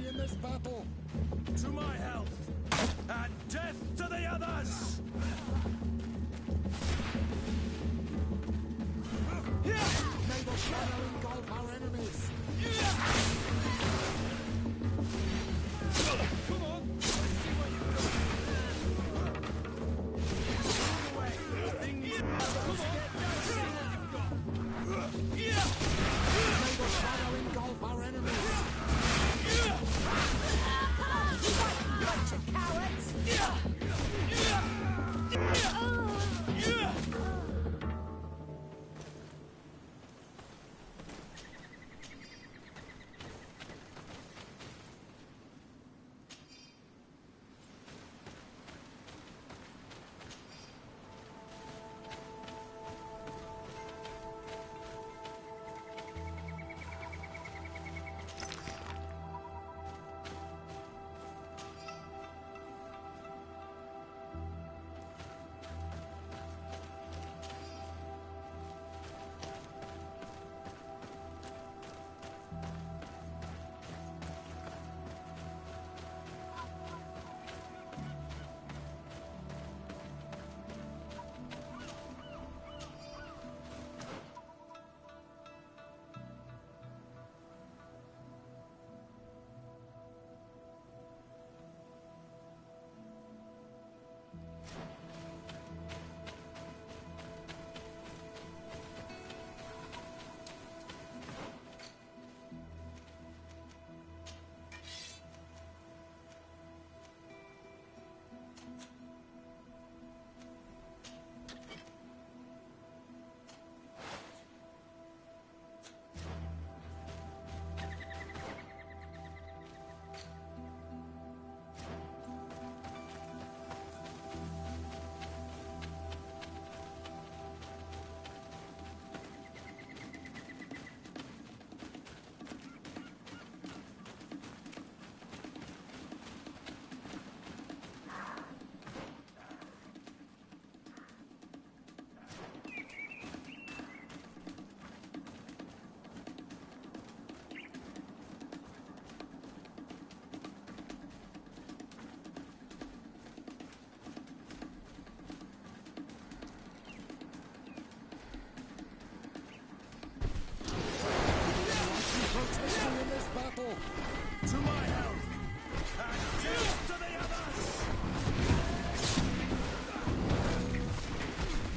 me in this battle. To my health, and death to the others! May the shadow engulf our enemies. Come on, let's see what you've got. Move away. Things come on, let's see what you've got. May the shadow engulf our enemies. Bunch of cowards! To my health, and death to the others!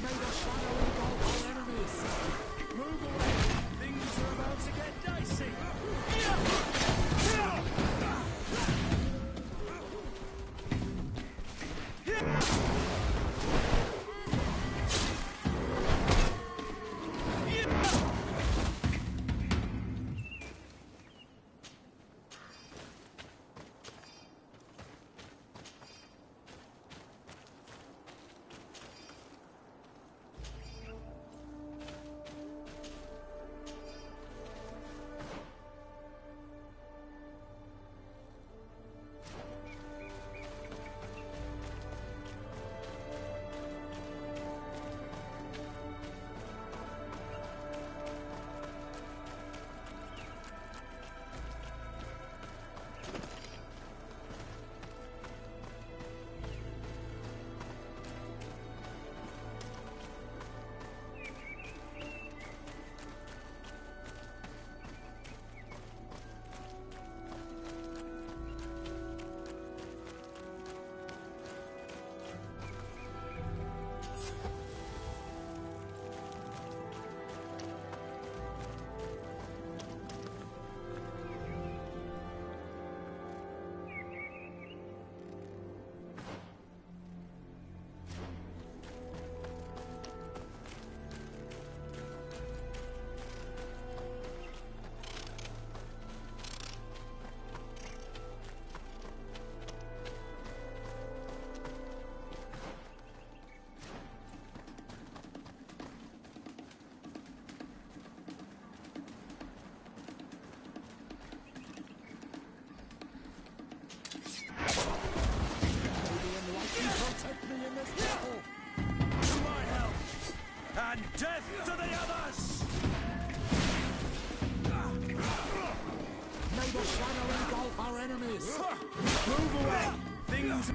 May the shadow engulf our enemies. Move away! Things are about to get dicey! And death to the others! May May the shadow engulf our enemies! Move away! Things...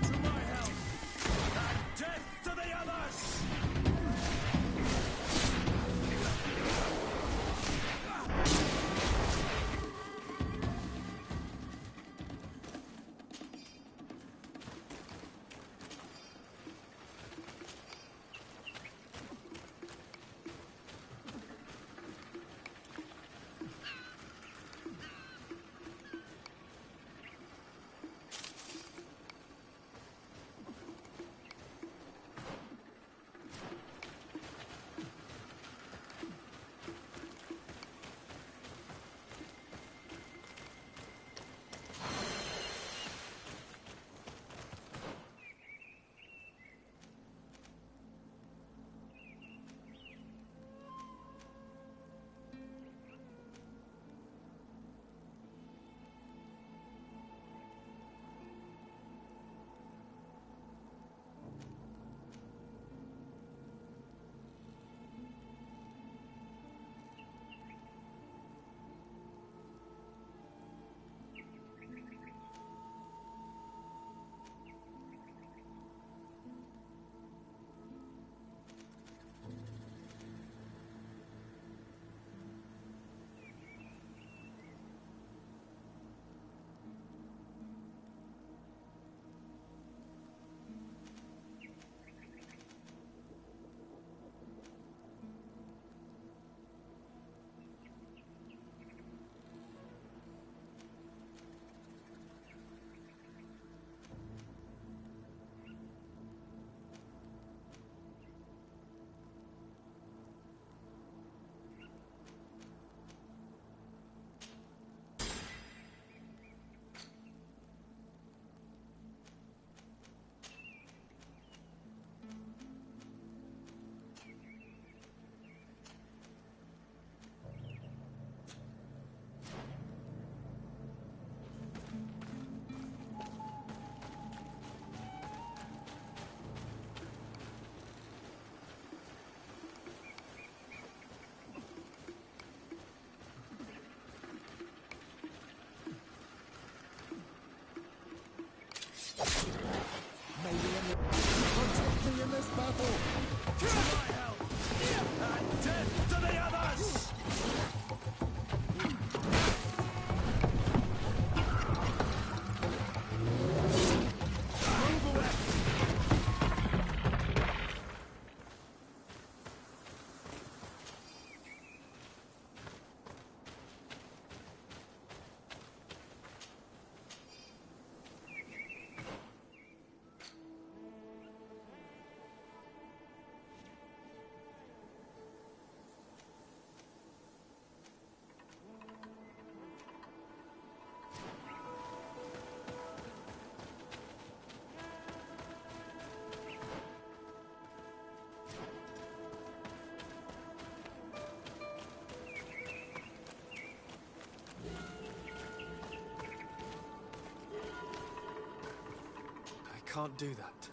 To my help! And death to the others! Protect me in this battle! To my help! And death to the others! Move away! I can't do that.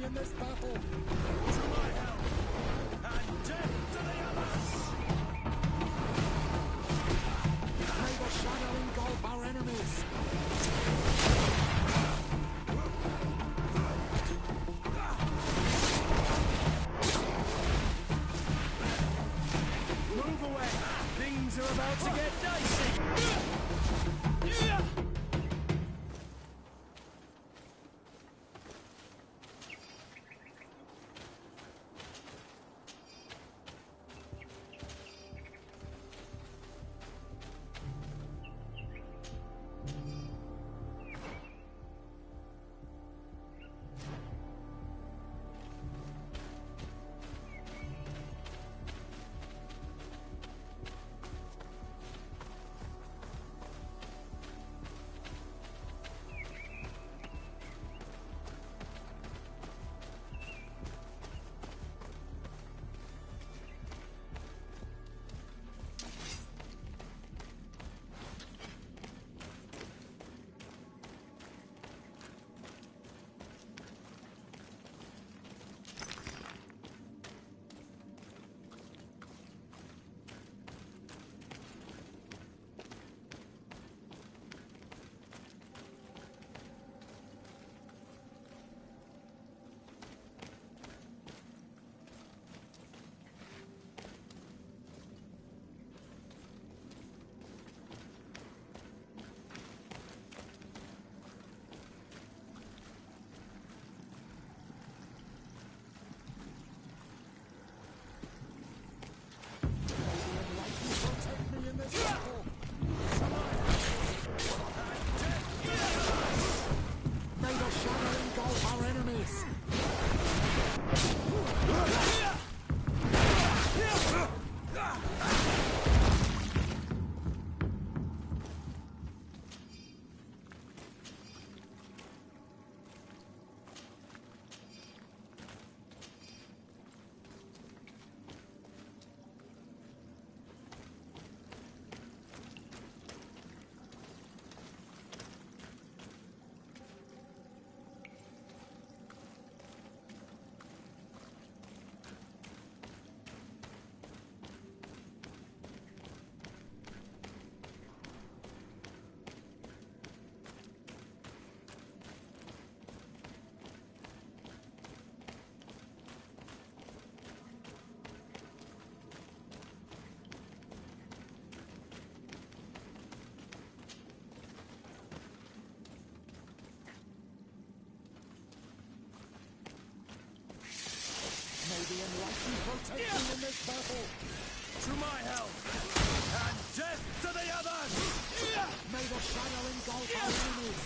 in this battle. To my help! And death to the others! May the shadow engulf our enemies. Move away! Things are about to get dicey! May the shadow engulf our enemies. May the enlightened protect them in this battle. To my help! And death to the others! May the shadow engulf our enemies.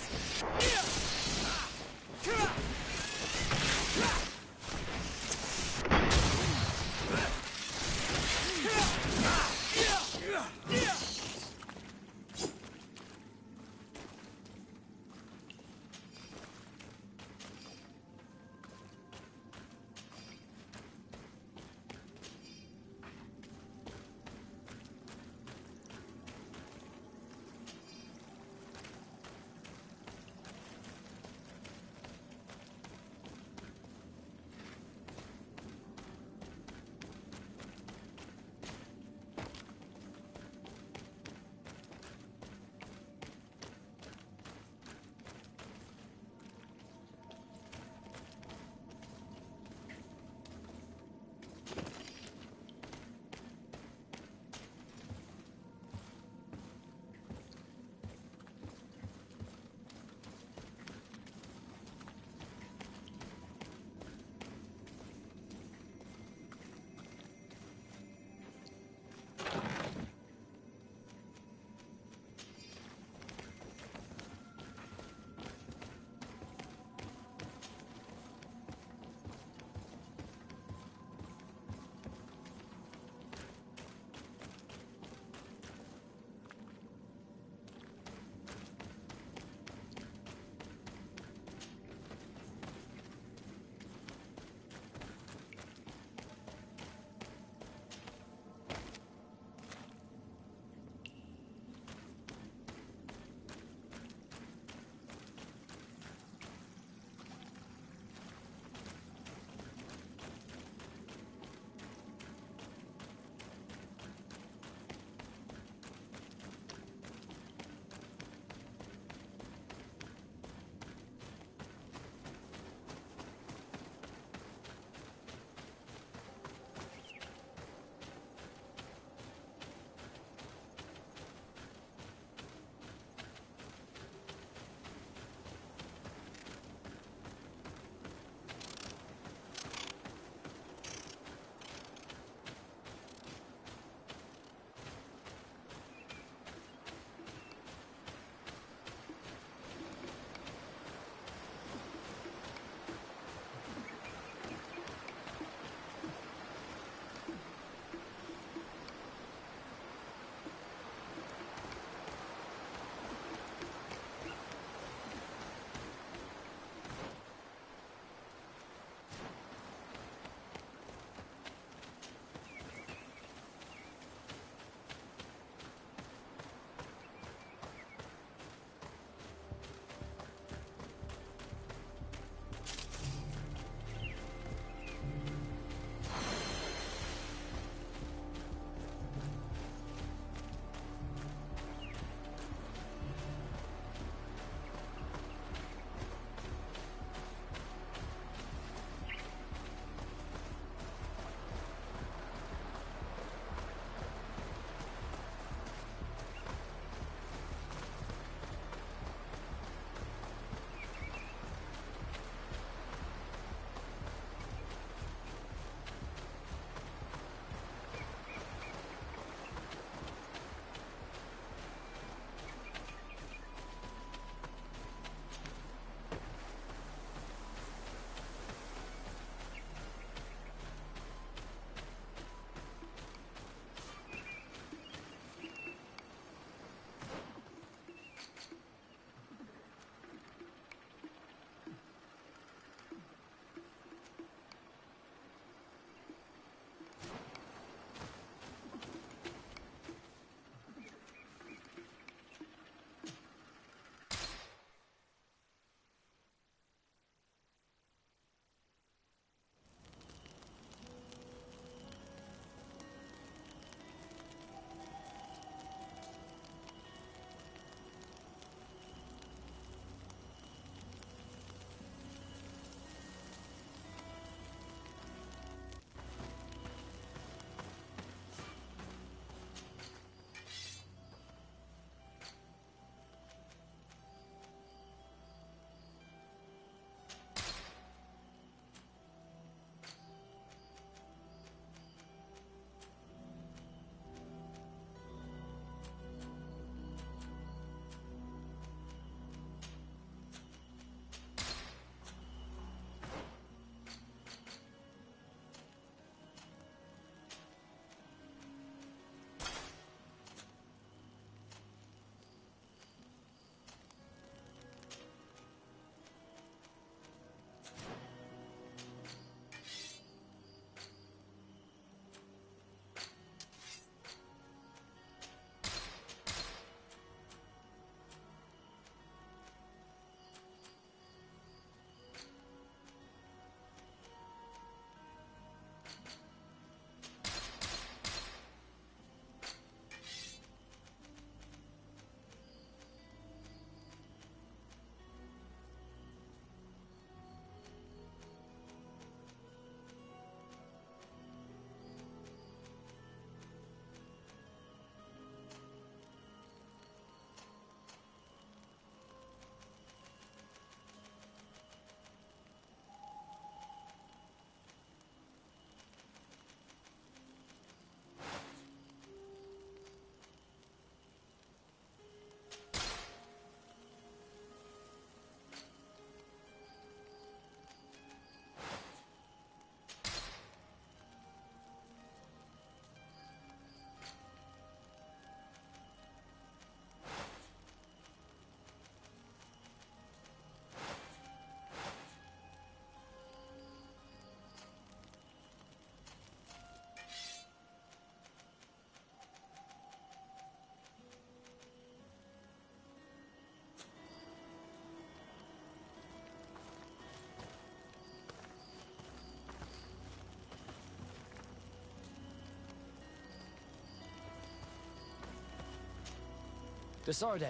DeBayleLeoharte,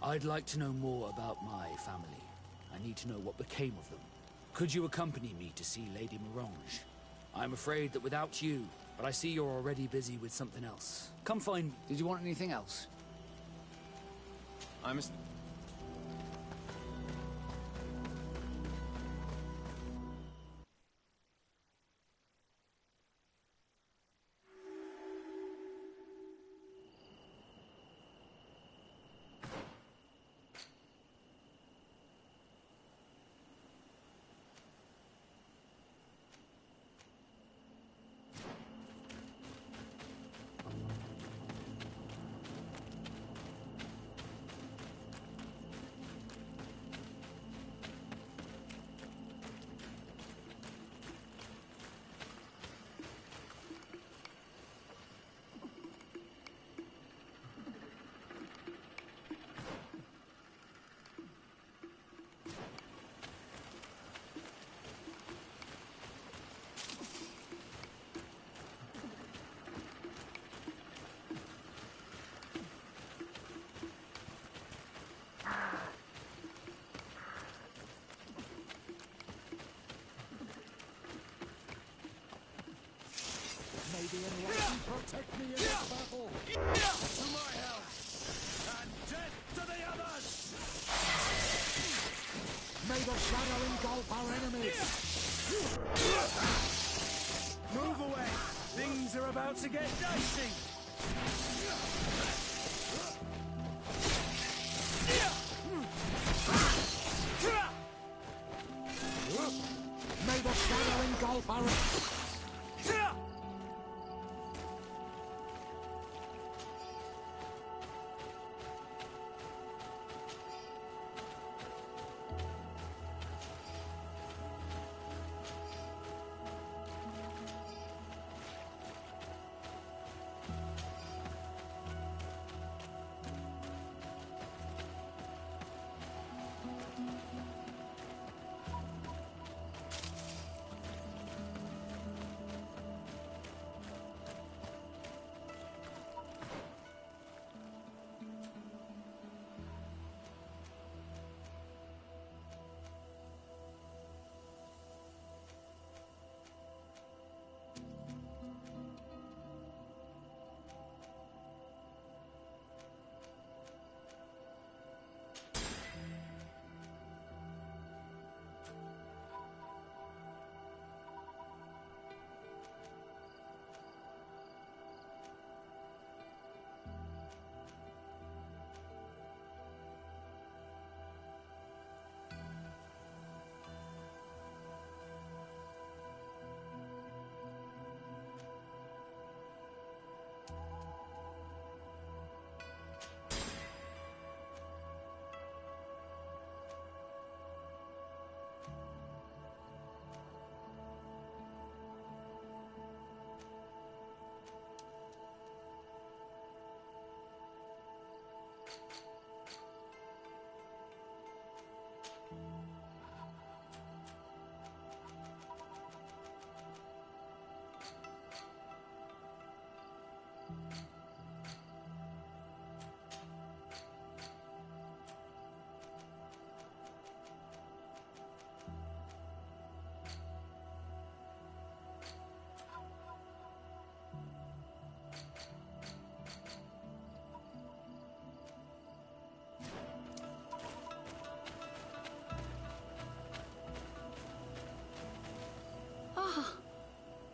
I'd like to know more about my family. I need to know what became of them. Could you accompany me to see Lady Morange? I'm afraid that without you, but I see you're already busy with something else. Come find me. Did you want anything else? I'm a... May the enlightened protect me in this battle! To my help! And death to the others! May the shadow engulf our enemies! Move away! Things are about to get dicey! May the shadow engulf our enemies!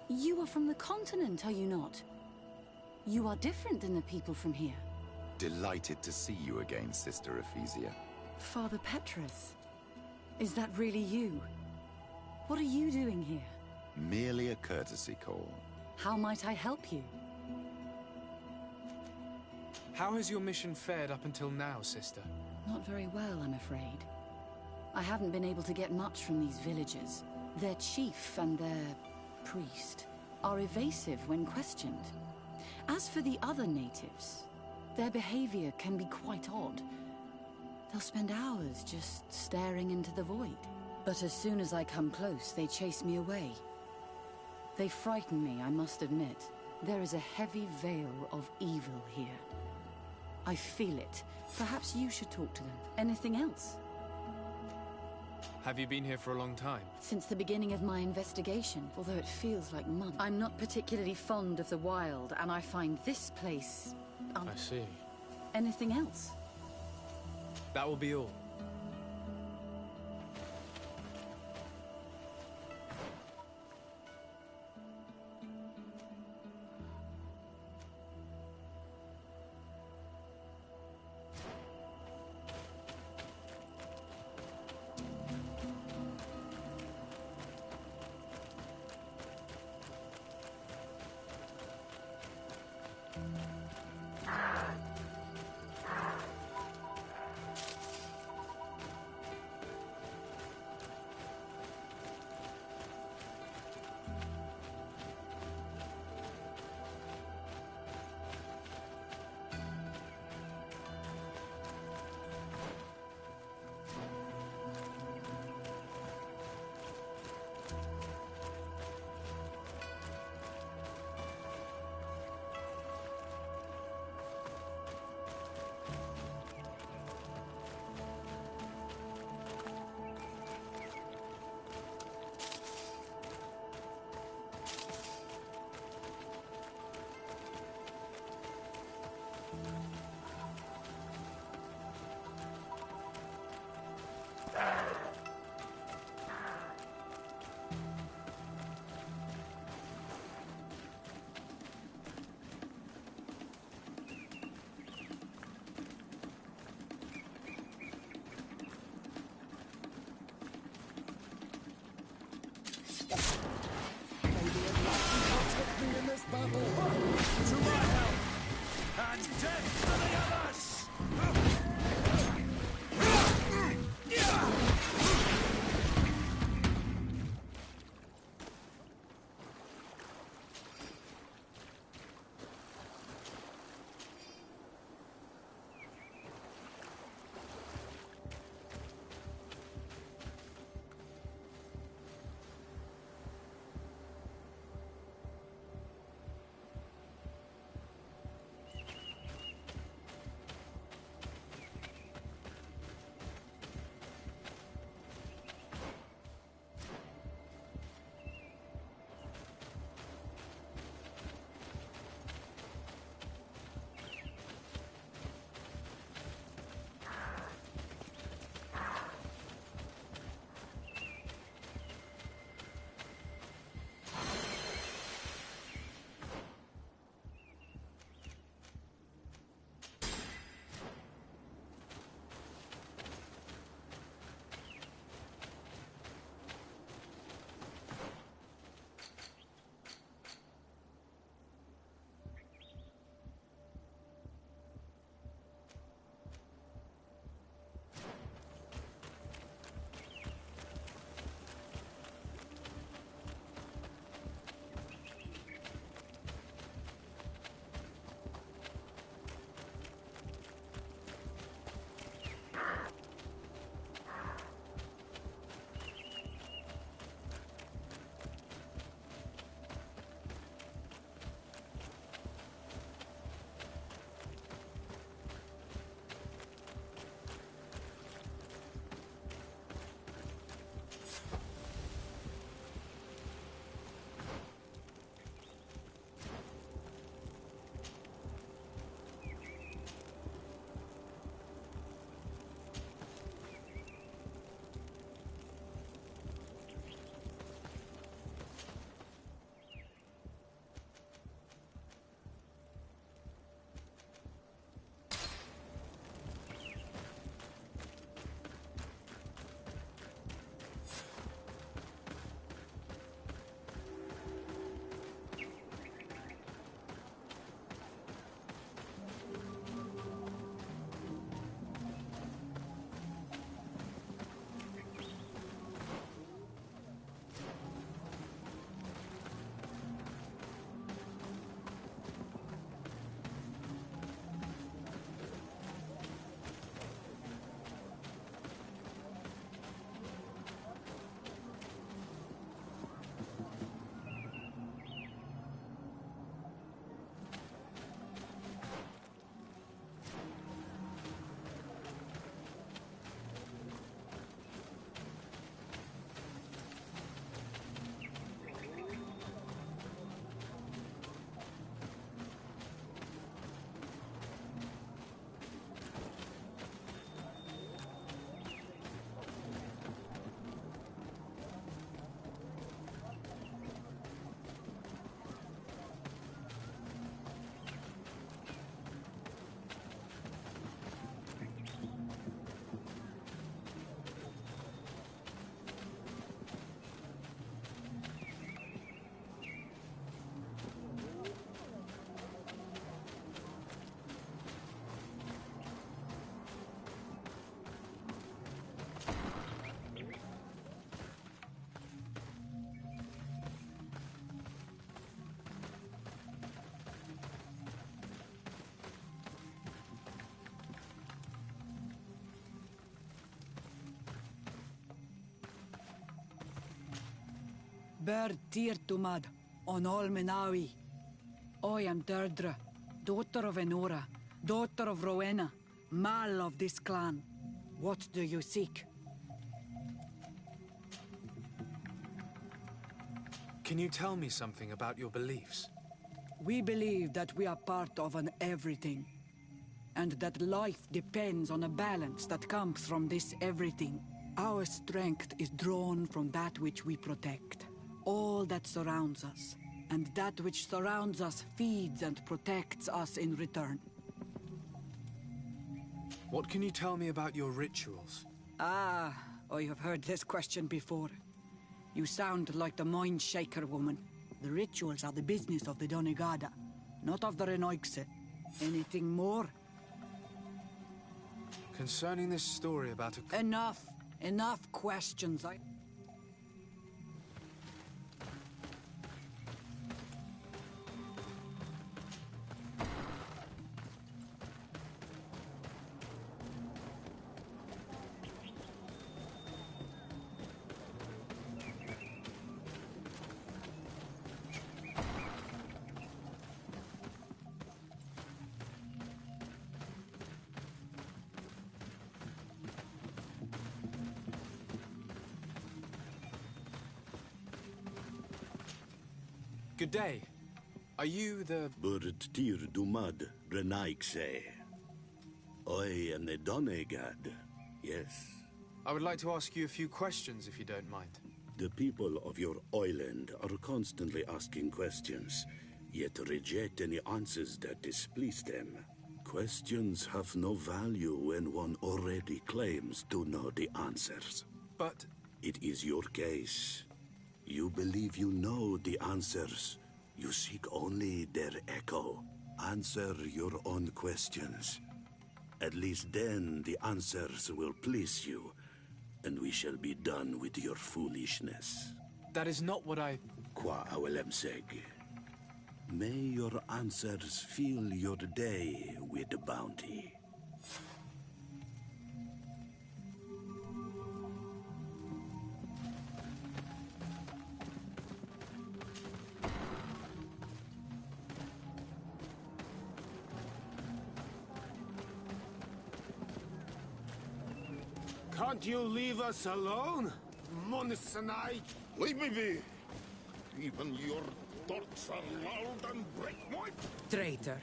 You are from the continent, are you not? You are different than the people from here. Delighted to see you again, Sister Ephesia. Father Petrus, is that really you? What are you doing here? Merely a courtesy call. How might I help you? How has your mission fared up until now, sister? Not very well, I'm afraid. I haven't been able to get much from these villagers. Their chief and their priest are evasive when questioned. As for the other natives, their behavior can be quite odd. They'll spend hours just staring into the void. But as soon as I come close, they chase me away. They frighten me, I must admit. There is a heavy veil of evil here. I feel it. Perhaps you should talk to them. Anything else? Have you been here for a long time? Since the beginning of my investigation, although it feels like months. I'm not particularly fond of the wild, and I find this place... I see. Anything else? That will be all. In this battle. To my help! And death to the others! Ber tir tumad, on all Menawi. I am Deirdre, daughter of Enora, daughter of Rowena, Mal of this clan. What do you seek? Can you tell me something about your beliefs? We believe that we are part of an everything, and that life depends on a balance that comes from this everything. Our strength is drawn from that which we protect, all that surrounds us, and that which surrounds us feeds and protects us in return. What can you tell me about your rituals? Ah, I have heard this question before. You sound like the Mind Shaker woman. The rituals are the business of the Donegada, not of the Renoixe. Anything more? Concerning this story about a... Enough! Enough questions. Good day. Are you the... Tir Dumad Renaikse. I am the Donegad, yes. I would like to ask you a few questions, if you don't mind. The people of your island are constantly asking questions, yet reject any answers that displease them. Questions have no value when one already claims to know the answers. But... It is your case. You believe you know the answers. You seek only their echo. Answer your own questions. At least then the answers will please you, and we shall be done with your foolishness. That is not what I... Qua awelemseg. May your answers fill your day with bounty. Can't you leave us alone, Monisanai? Leave me be. Even your thoughts are loud and break my... Traitor.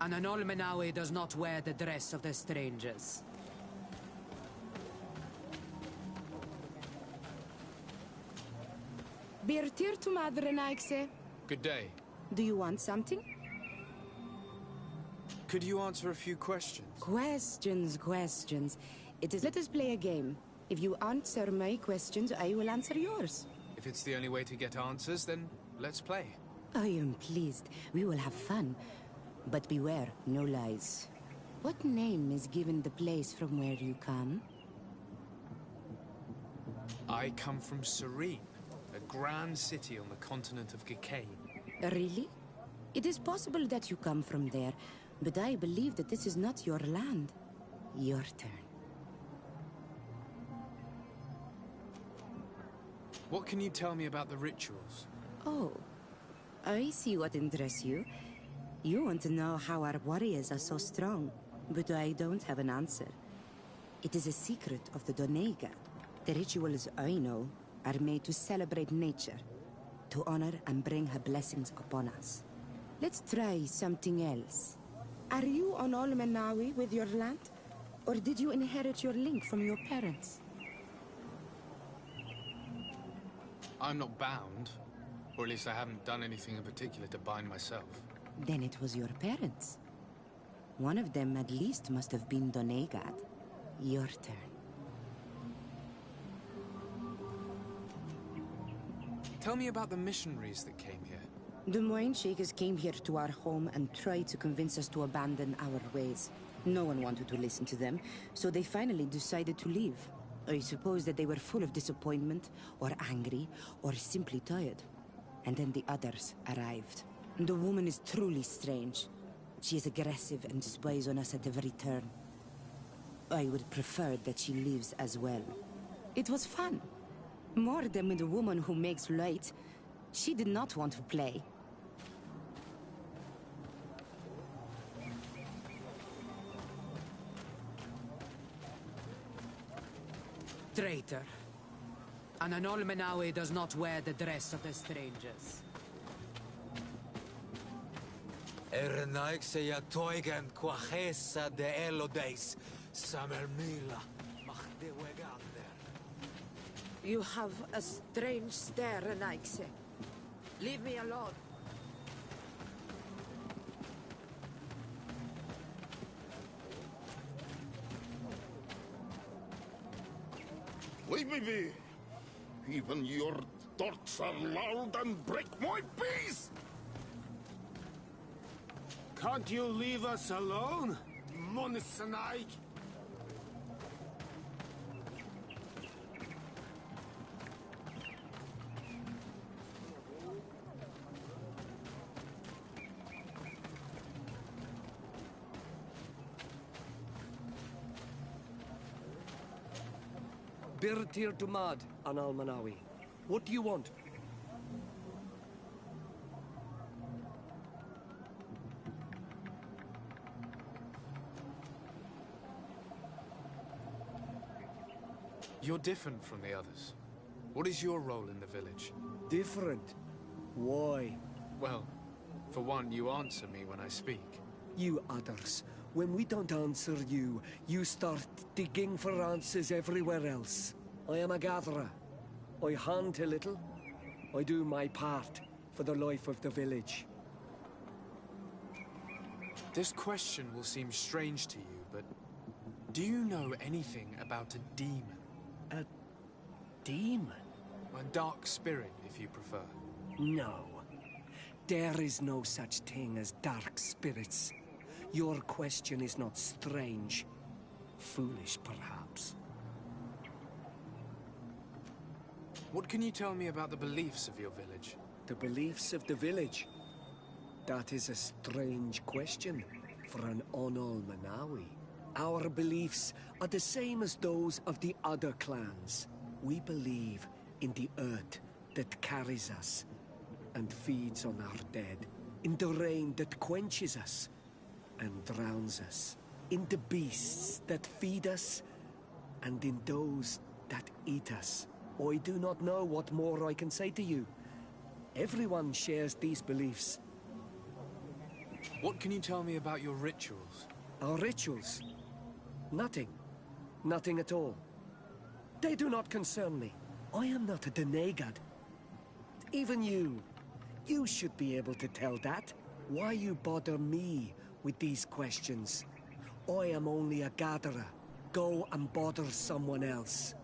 An Anolmenawi does not wear the dress of the strangers. Birtir to Madre Naikse. Good day. Do you want something? Could you answer a few questions? Questions. Let us play a game. If you answer my questions, I will answer yours. If it's the only way to get answers, then let's play. I am pleased. We will have fun. But beware, no lies. What name is given the place from where you come? I come from Serene, a grand city on the continent of Gicane. Really? It is possible that you come from there, but I believe that this is not your land. Your turn. What can you tell me about the rituals? Oh, I see what interests you. You want to know how our warriors are so strong, but I don't have an answer. It is a secret of the Donega. The rituals I know are made to celebrate nature, to honor and bring her blessings upon us. Let's try something else. Are you on Olmenawi with your land? Or did you inherit your link from your parents? I'm not bound. Or at least I haven't done anything in particular to bind myself. Then it was your parents. One of them at least must have been Donegad. Your turn. Tell me about the missionaries that came here. The Moine Shakers came here to our home and tried to convince us to abandon our ways. No one wanted to listen to them, so they finally decided to leave. I suppose that they were full of disappointment, or angry, or simply tired. And then the others arrived. The woman is truly strange. She is aggressive and spies on us at every turn. I would prefer that she leaves as well. It was fun. More than with the woman who makes light. She did not want to play. Traitor. An Anolmenawe does not wear the dress of the strangers. Erenaik se ya toigen quachesa de elodeis, samermila, machde wegander. You have a strange stare, Renaikse. Leave me alone. Leave me be. Even your thoughts are loud and break my peace! Can't you leave us alone, Monisanaik? Birtir Dumad, Anal Manawi. What do you want? You're different from the others. What is your role in the village? Different? Why? Well, for one, you answer me when I speak. You others, when we don't answer you, you start digging for answers everywhere else. I am a gatherer. I hunt a little. I do my part for the life of the village. This question will seem strange to you, but do you know anything about a demon? A demon? A dark spirit, if you prefer. No. There is no such thing as dark spirits. Your question is not strange. Foolish, perhaps. What can you tell me about the beliefs of your village? The beliefs of the village? That is a strange question for an Onol Manawi. Our beliefs are the same as those of the other clans. We believe in the earth that carries us and feeds on our dead, in the rain that quenches us and drowns us, in the beasts that feed us and in those that eat us. I do not know what more I can say to you. Everyone shares these beliefs. What can you tell me about your rituals? Our rituals? Nothing. Nothing at all. They do not concern me. I am not a Denegad. Even you. You should be able to tell that. Why you bother me with these questions? I am only a gatherer. Go and bother someone else.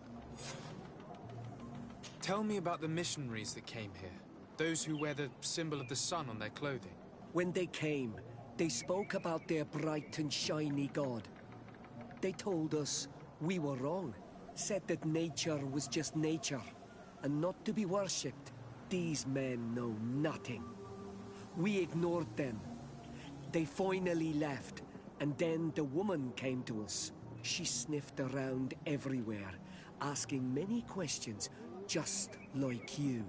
Tell me about the missionaries that came here. Those who wear the symbol of the sun on their clothing. When they came, they spoke about their bright and shiny god. They told us we were wrong. Said that nature was just nature, and not to be worshipped. These men know nothing. We ignored them. They finally left, and then the woman came to us. She sniffed around everywhere, asking many questions, just like you.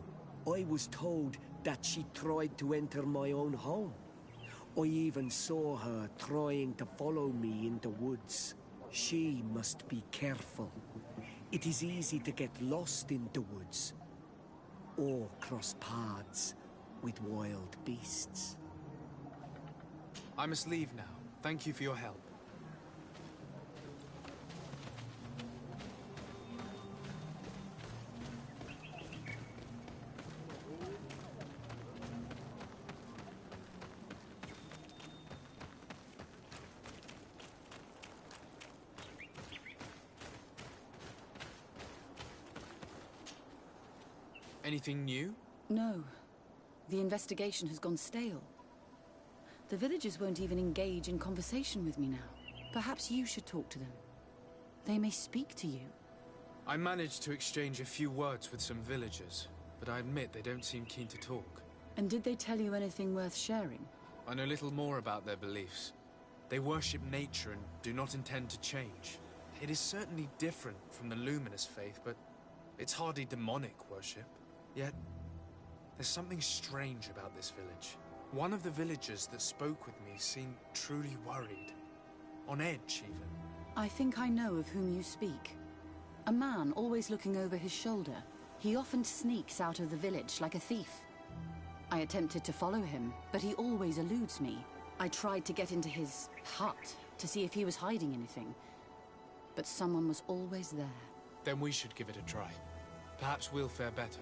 I was told that she tried to enter my own home. I even saw her trying to follow me in the woods. She must be careful. It is easy to get lost in the woods, or cross paths with wild beasts. I must leave now. Thank you for your help. Anything new? No. The investigation has gone stale. The villagers won't even engage in conversation with me now. Perhaps you should talk to them. They may speak to you. I managed to exchange a few words with some villagers, but I admit they don't seem keen to talk. And did they tell you anything worth sharing? I know little more about their beliefs. They worship nature and do not intend to change. It is certainly different from the Luminous faith, but It's hardly demonic worship. Yet, there's something strange about this village. One of the villagers that spoke with me seemed truly worried. On edge, even. I think I know of whom you speak. A man always looking over his shoulder. He often sneaks out of the village like a thief. I attempted to follow him, but he always eludes me. I tried to get into his hut to see if he was hiding anything, but someone was always there. Then we should give it a try. Perhaps we'll fare better.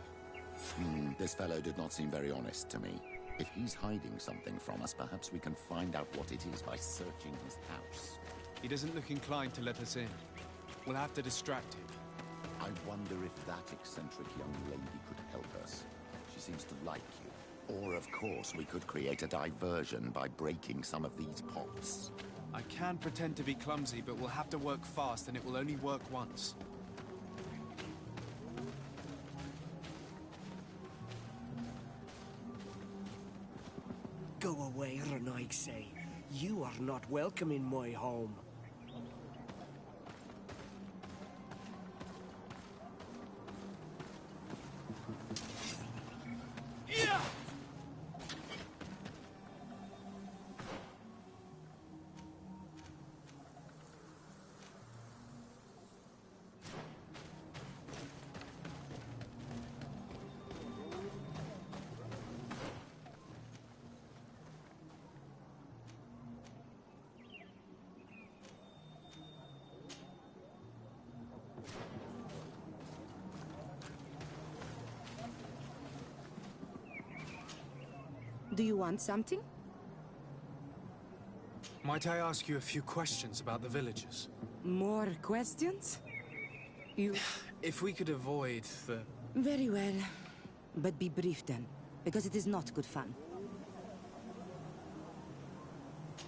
This fellow did not seem very honest to me. If he's hiding something from us, perhaps we can find out what it is by searching his house. He doesn't look inclined to let us in. We'll have to distract him. I wonder if that eccentric young lady could help us. She seems to like you. Or, of course, we could create a diversion by breaking some of these pots. I can pretend to be clumsy, but we'll have to work fast, and it will only work once. Go away, Renaigse. You are not welcome in my home. Do you want something? Might I ask you a few questions about the villagers? More questions? You... If we could avoid the... Very well. But be brief then, because it is not good fun.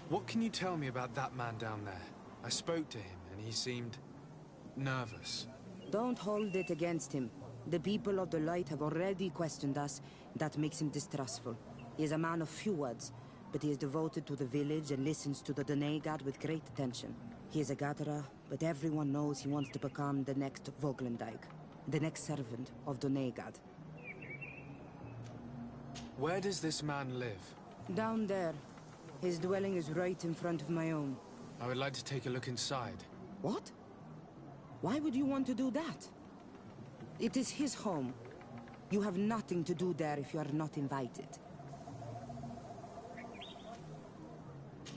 What can you tell me about that man down there? I spoke to him, and he seemed... nervous. Don't hold it against him. The people of the light have already questioned us. That makes him distrustful. He is a man of few words, but he is devoted to the village and listens to the Donegad with great attention. He is a gatherer, but everyone knows he wants to become the next Voglendijk, the next servant of Donegad. Where does this man live? Down there. His dwelling is right in front of my own. I would like to take a look inside. What? Why would you want to do that? It is his home. You have nothing to do there if you are not invited.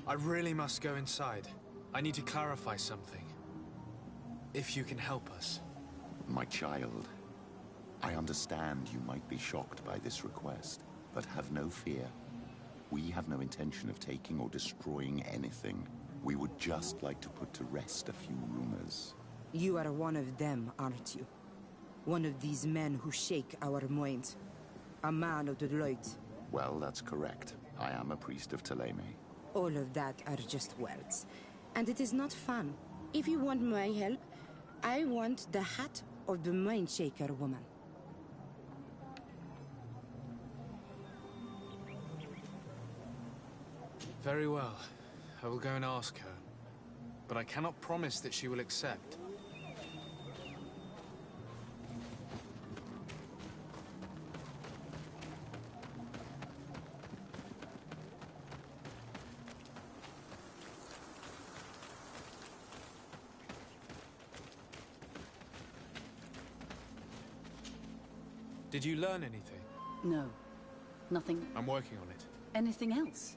I really must go inside. I need to clarify something. If you can help us. My child, I understand you might be shocked by this request, but have no fear. We have no intention of taking or destroying anything. We would just like to put to rest a few rumors. You are one of them, aren't you? One of these men who shake our minds. A man of the light. Well, that's correct. I am a priest of Thélème. All of that are just words. And it is not fun. If you want my help, I want the hat of the Mind Shaker woman. Very well. I will go and ask her. But I cannot promise that she will accept. Did you learn anything? No. Nothing. I'm working on it. Anything else?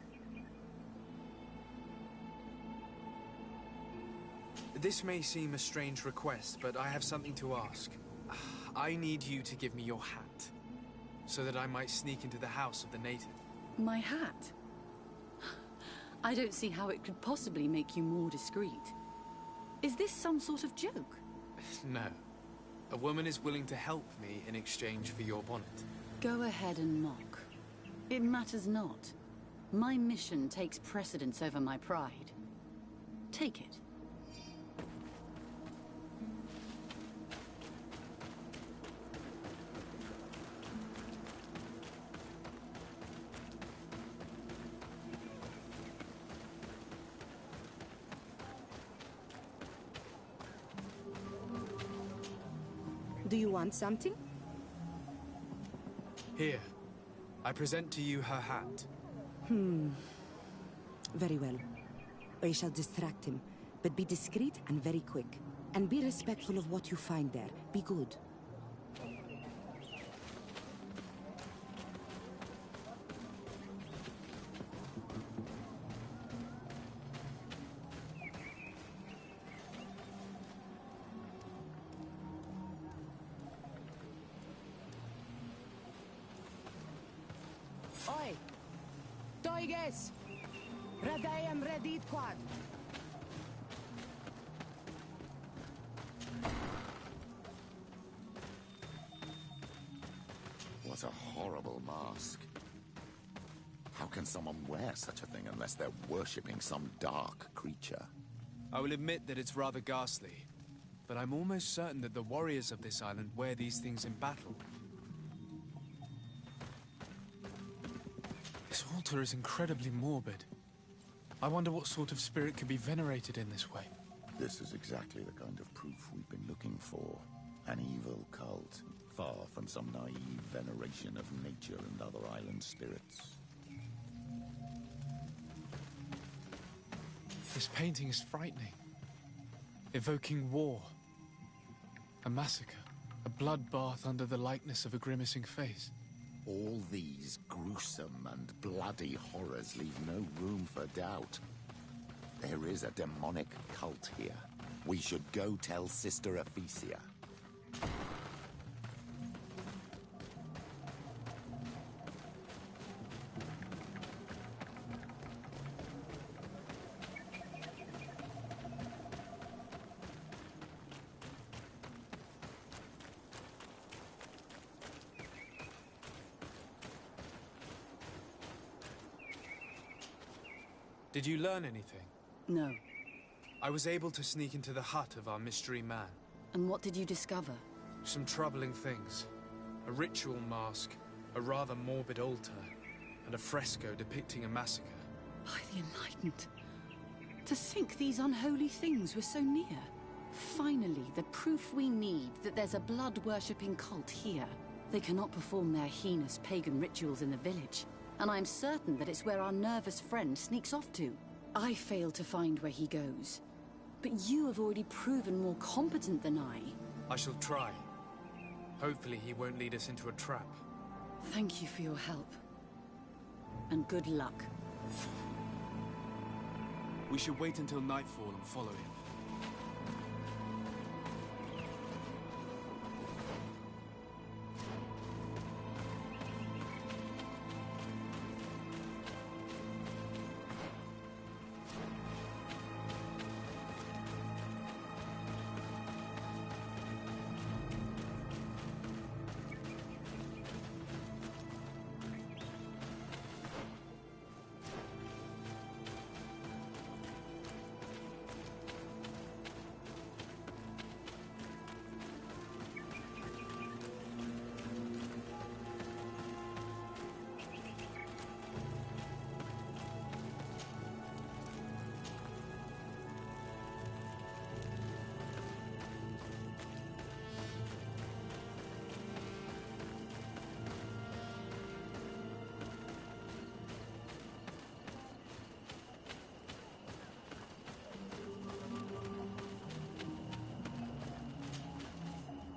This may seem a strange request, but I have something to ask. I need you to give me your hat, so that I might sneak into the house of the native. My hat? I don't see how it could possibly make you more discreet. Is this some sort of joke? No. A woman is willing to help me in exchange for your bonnet. Go ahead and knock. It matters not. My mission takes precedence over my pride. Take it. Do you want something? Here, I present to you her hat. Very well. I shall distract him, but be discreet and very quick. And be respectful of what you find there. Be good. Oi! Toiges! Radayam redit quad! What a horrible mask. How can someone wear such a thing unless they're worshipping some dark creature? I will admit that it's rather ghastly, but I'm almost certain that the warriors of this island wear these things in battle. This altar is incredibly morbid. I wonder what sort of spirit could be venerated in this way. This is exactly the kind of proof we've been looking for. An evil cult, far from some naive veneration of nature and other island spirits. This painting is frightening. Evoking war. A massacre. A bloodbath under the likeness of a grimacing face. All these gruesome and bloody horrors leave no room for doubt. There is a demonic cult here. We should go tell Sister Ephesia. Did you learn anything? No. I was able to sneak into the hut of our mystery man. And what did you discover? Some troubling things. A ritual mask, a rather morbid altar, and a fresco depicting a massacre. By the Enlightened. To think these unholy things were so near. Finally, the proof we need that there's a blood-worshipping cult here. They cannot perform their heinous pagan rituals in the village. And I'm certain that it's where our nervous friend sneaks off to. I failed to find where he goes. But you have already proven more competent than I. I shall try. Hopefully he won't lead us into a trap. Thank you for your help. And good luck. We should wait until nightfall and follow him.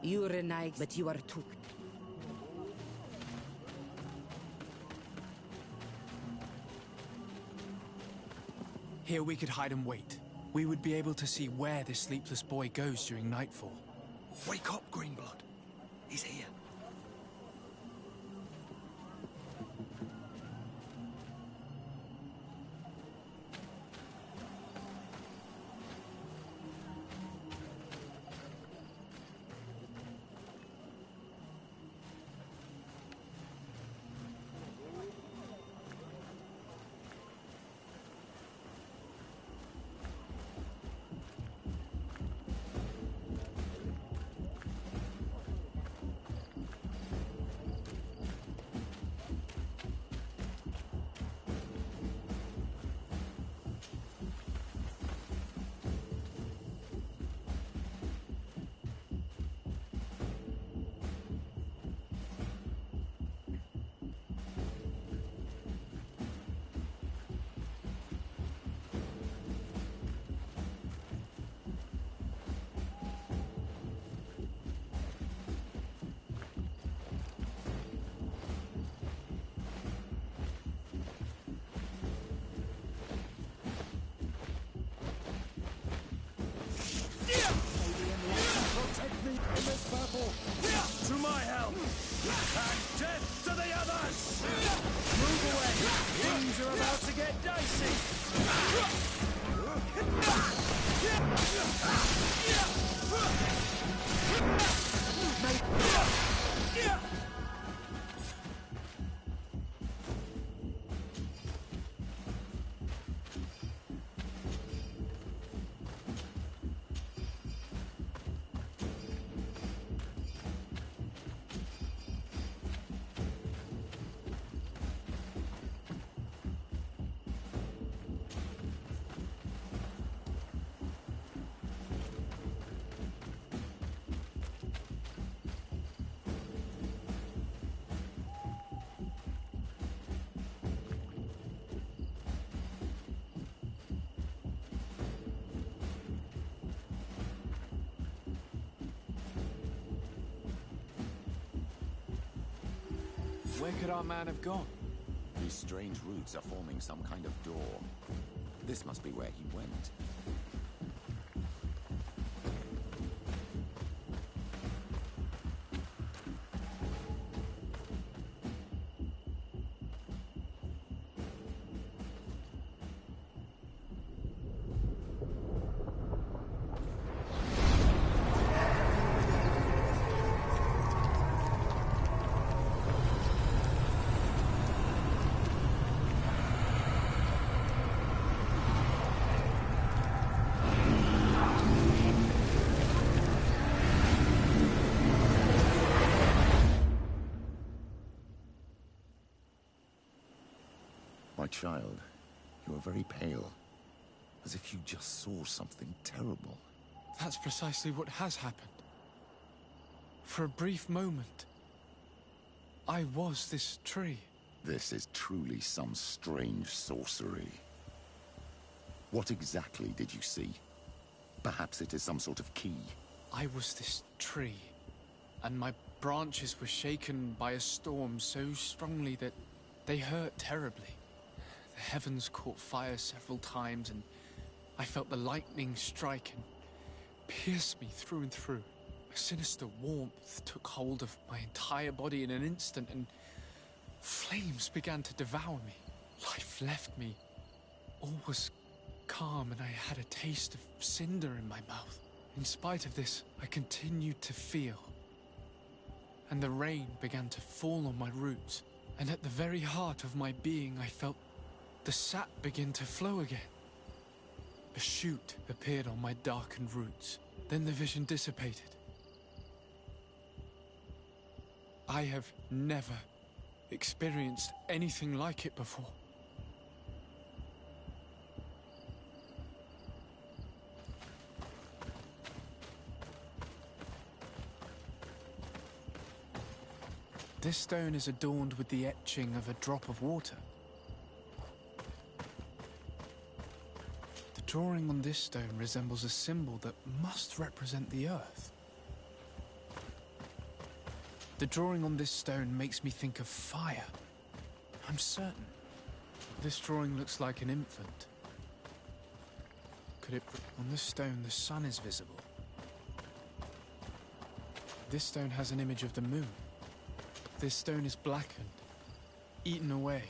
You renege, but you are took. Here we could hide and wait. We would be able to see where this sleepless boy goes during nightfall. Wake up, Greenblood. He's here. Where could our man have gone? These strange roots are forming some kind of door. This must be where he went. My child, you are very pale, as if you just saw something terrible. That's precisely what has happened. For a brief moment, I was this tree. This is truly some strange sorcery. What exactly did you see? Perhaps it is some sort of key. I was this tree, and my branches were shaken by a storm so strongly that they hurt terribly. The heavens caught fire several times, and I felt the lightning strike and pierce me through and through. A sinister warmth took hold of my entire body in an instant, and flames began to devour me. Life left me. All was calm, and I had a taste of cinder in my mouth. In spite of this, I continued to feel. And the rain began to fall on my roots, and at the very heart of my being, I felt the sap begin to flow again. A shoot appeared on my darkened roots. Then the vision dissipated. I have never experienced anything like it before. This stone is adorned with the etching of a drop of water. The drawing on this stone resembles a symbol that must represent the earth. The drawing on this stone makes me think of fire. I'm certain. This drawing looks like an infant. Could it... On this stone, the sun is visible. This stone has an image of the moon. This stone is blackened, eaten away.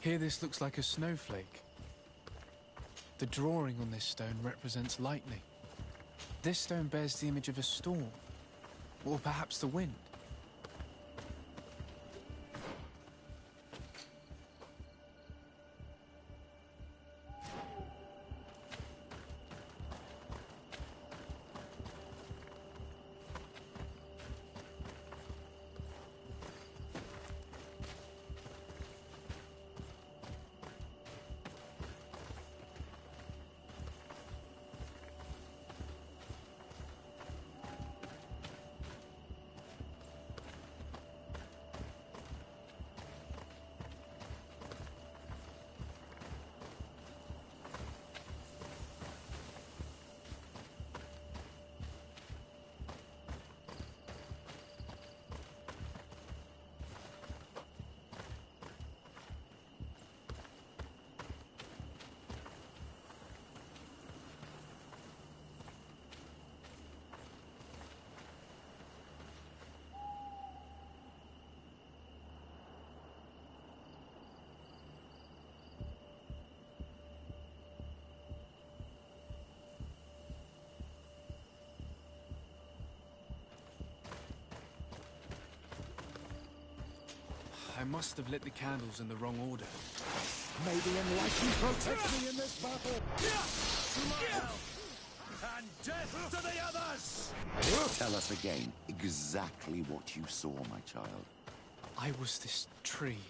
Here this looks like a snowflake. The drawing on this stone represents lightning. This stone bears the image of a storm, or perhaps the wind. I must have lit the candles in the wrong order. May the enlightened protect me in this battle! And death to the others! Tell us again exactly what you saw, my child. I was this tree,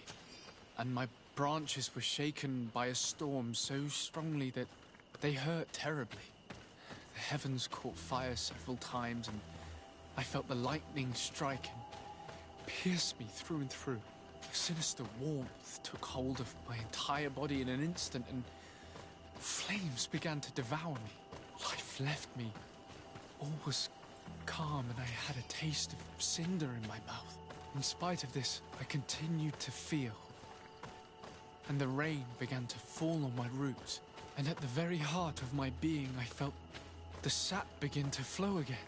and my branches were shaken by a storm so strongly that they hurt terribly. The heavens caught fire several times, and I felt the lightning strike and pierce me through and through. A sinister warmth took hold of my entire body in an instant, and flames began to devour me. Life left me. All was calm, and I had a taste of cinder in my mouth. In spite of this, I continued to feel. And the rain began to fall on my roots. And at the very heart of my being, I felt the sap begin to flow again.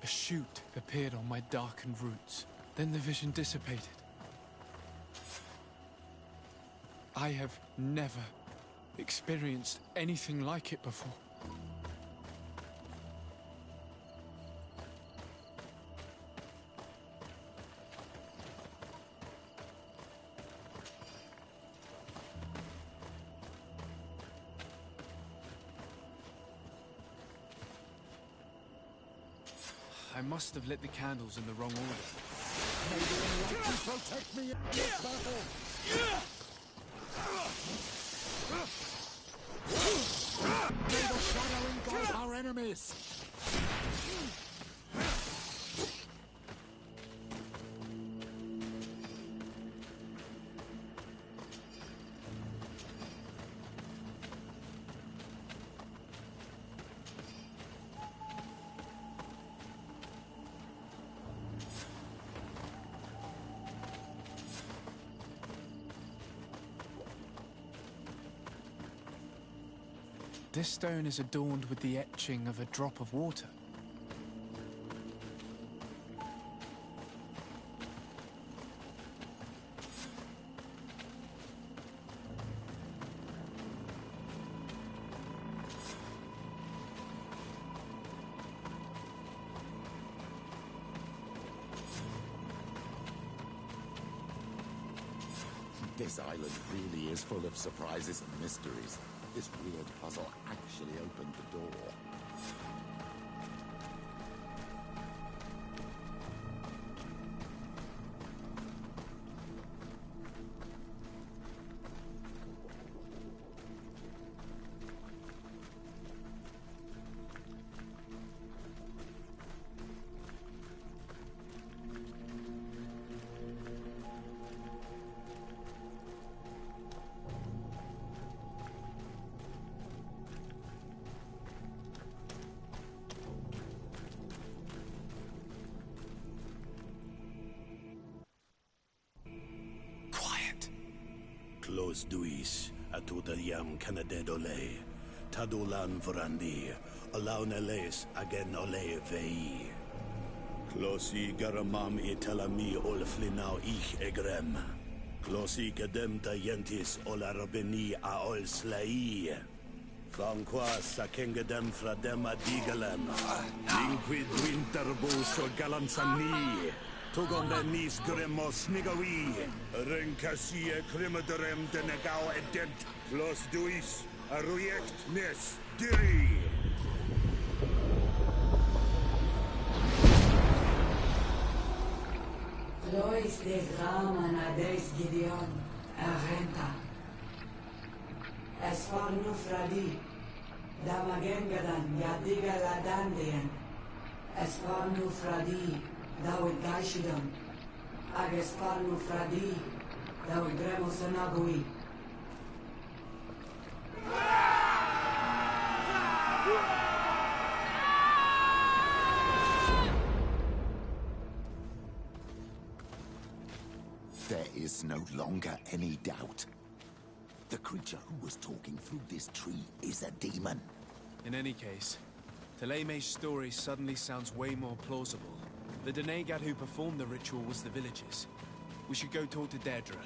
A shoot appeared on my darkened roots. Then the vision dissipated. I have never experienced anything like it before. I must have lit the candles in the wrong order. May the enlightenment protect me in this battle! May the shadow engulf our enemies! This stone is adorned with the etching of a drop of water. This island really is full of surprises and mysteries. This weird puzzle actually opened the door. Close duis, atutayam canadedole, tadulan vorandi, alauneles agen ole vei. Closi garamam itelami olflinau ich egrem. Closi gedem tayentis olarabeni a ol slai. Vanqua sakengedem fradem adigalem. Linquid winterbus o galansani. Tugondenis gremos nigawi. Renkasie krimaderem denegau edent. Los duis, aruject nes diri. Lois des Raman ades Gideon, Arenta. Esfarnu Fradi, Damagengadan, Yadiga Ladandian. Esfarnu Fradi, Dawid Gaishidam. Agesfarnu Fradi, Dawid Remosanagui. There is no longer any doubt. The creature who was talking through this tree is a demon. In any case, Theleme's story suddenly sounds way more plausible. The Denegad who performed the ritual was the villagers. We should go talk to Deirdre.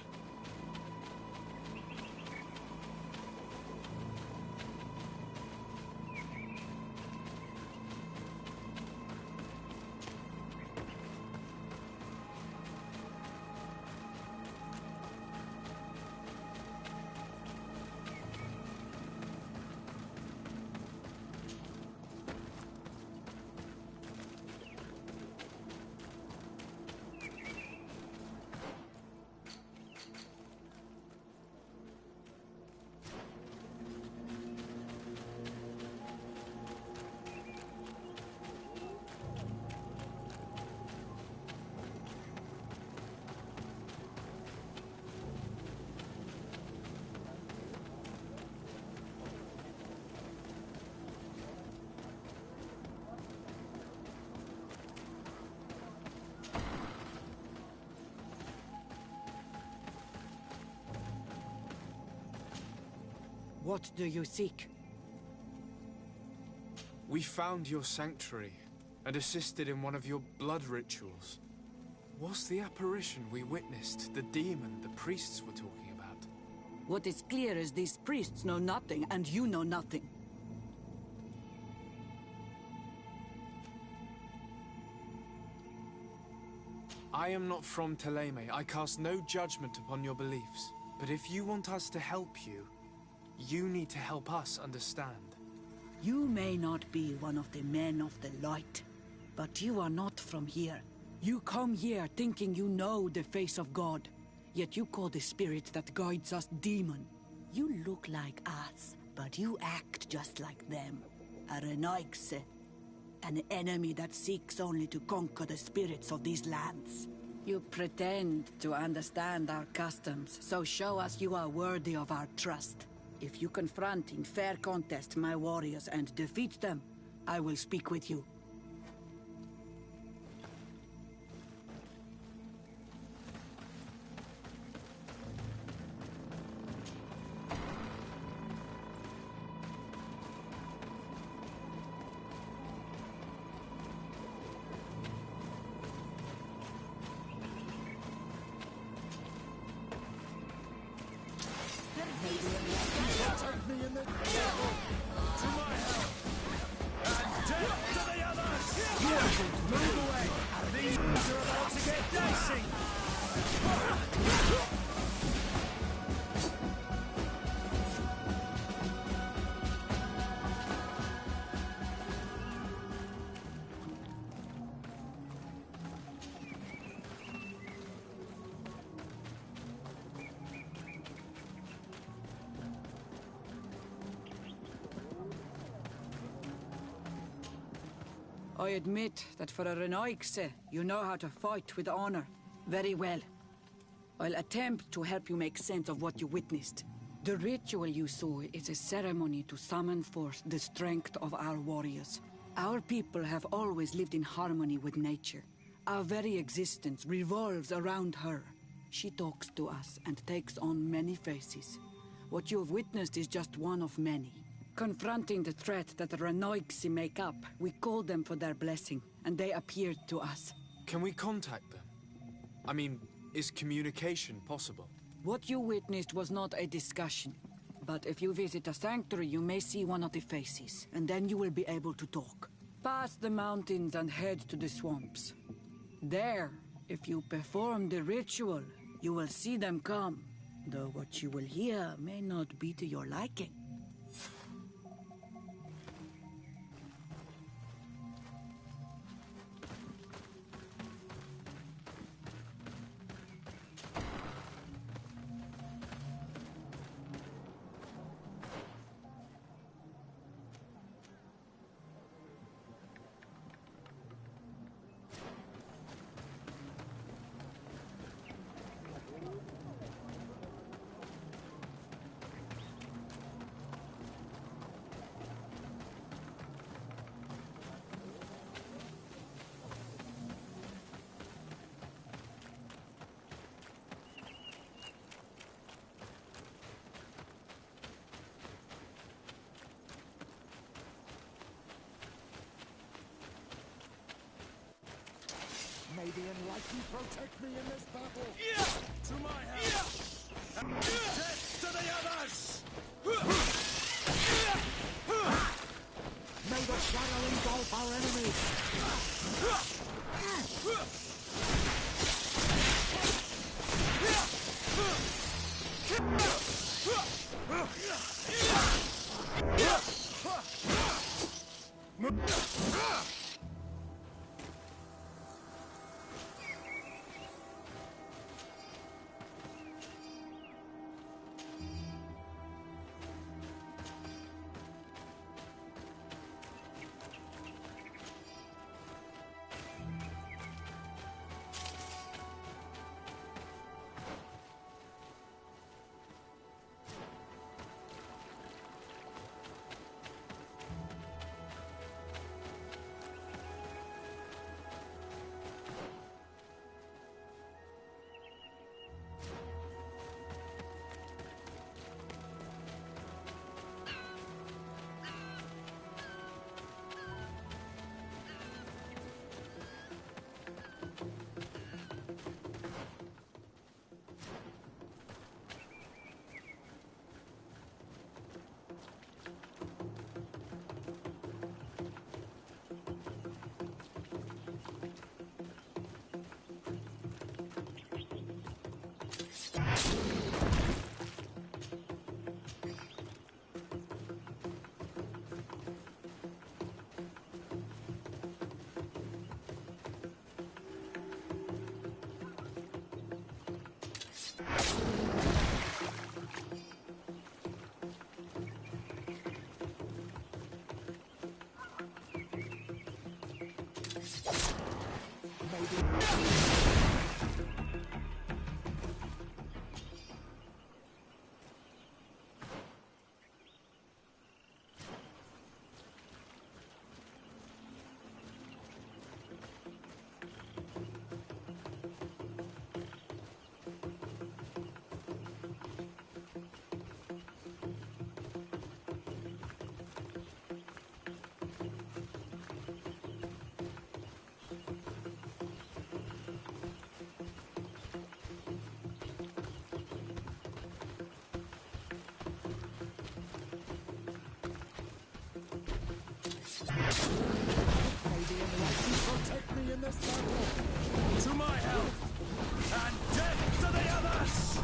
What do you seek? We found your sanctuary and assisted in one of your blood rituals. Was the apparition we witnessed the demon the priests were talking about? What is clear is these priests know nothing, and you know nothing. I am not from Teleme. I cast no judgment upon your beliefs. But if you want us to help you, you need to help us understand. You may not be one of the men of the light, but you are not from here. You come here thinking you know the face of God, yet you call the spirit that guides us demon. You look like us, but you act just like them. A Renaigse, an enemy that seeks only to conquer the spirits of these lands. You pretend to understand our customs, so show us you are worthy of our trust. If you confront in fair contest my warriors and defeat them, I will speak with you. I admit that for a Renaigse, you know how to fight with honor. Very well. I'll attempt to help you make sense of what you witnessed. The ritual you saw is a ceremony to summon forth the strength of our warriors. Our people have always lived in harmony with nature. Our very existence revolves around her. She talks to us and takes on many faces. What you have witnessed is just one of many. Confronting the threat that the Renaigse make up, we called them for their blessing, and they appeared to us. Can we contact them? I mean, is communication possible? What you witnessed was not a discussion. But if you visit a sanctuary, you may see one of the faces, and then you will be able to talk. Pass the mountains and head to the swamps. There, if you perform the ritual, you will see them come. Though what you will hear may not be to your liking. May the enlightened protect me in this battle! To my help! Death to the others! May the shadow engulf our enemies! Protect me in this battle! To my help! And death to the others!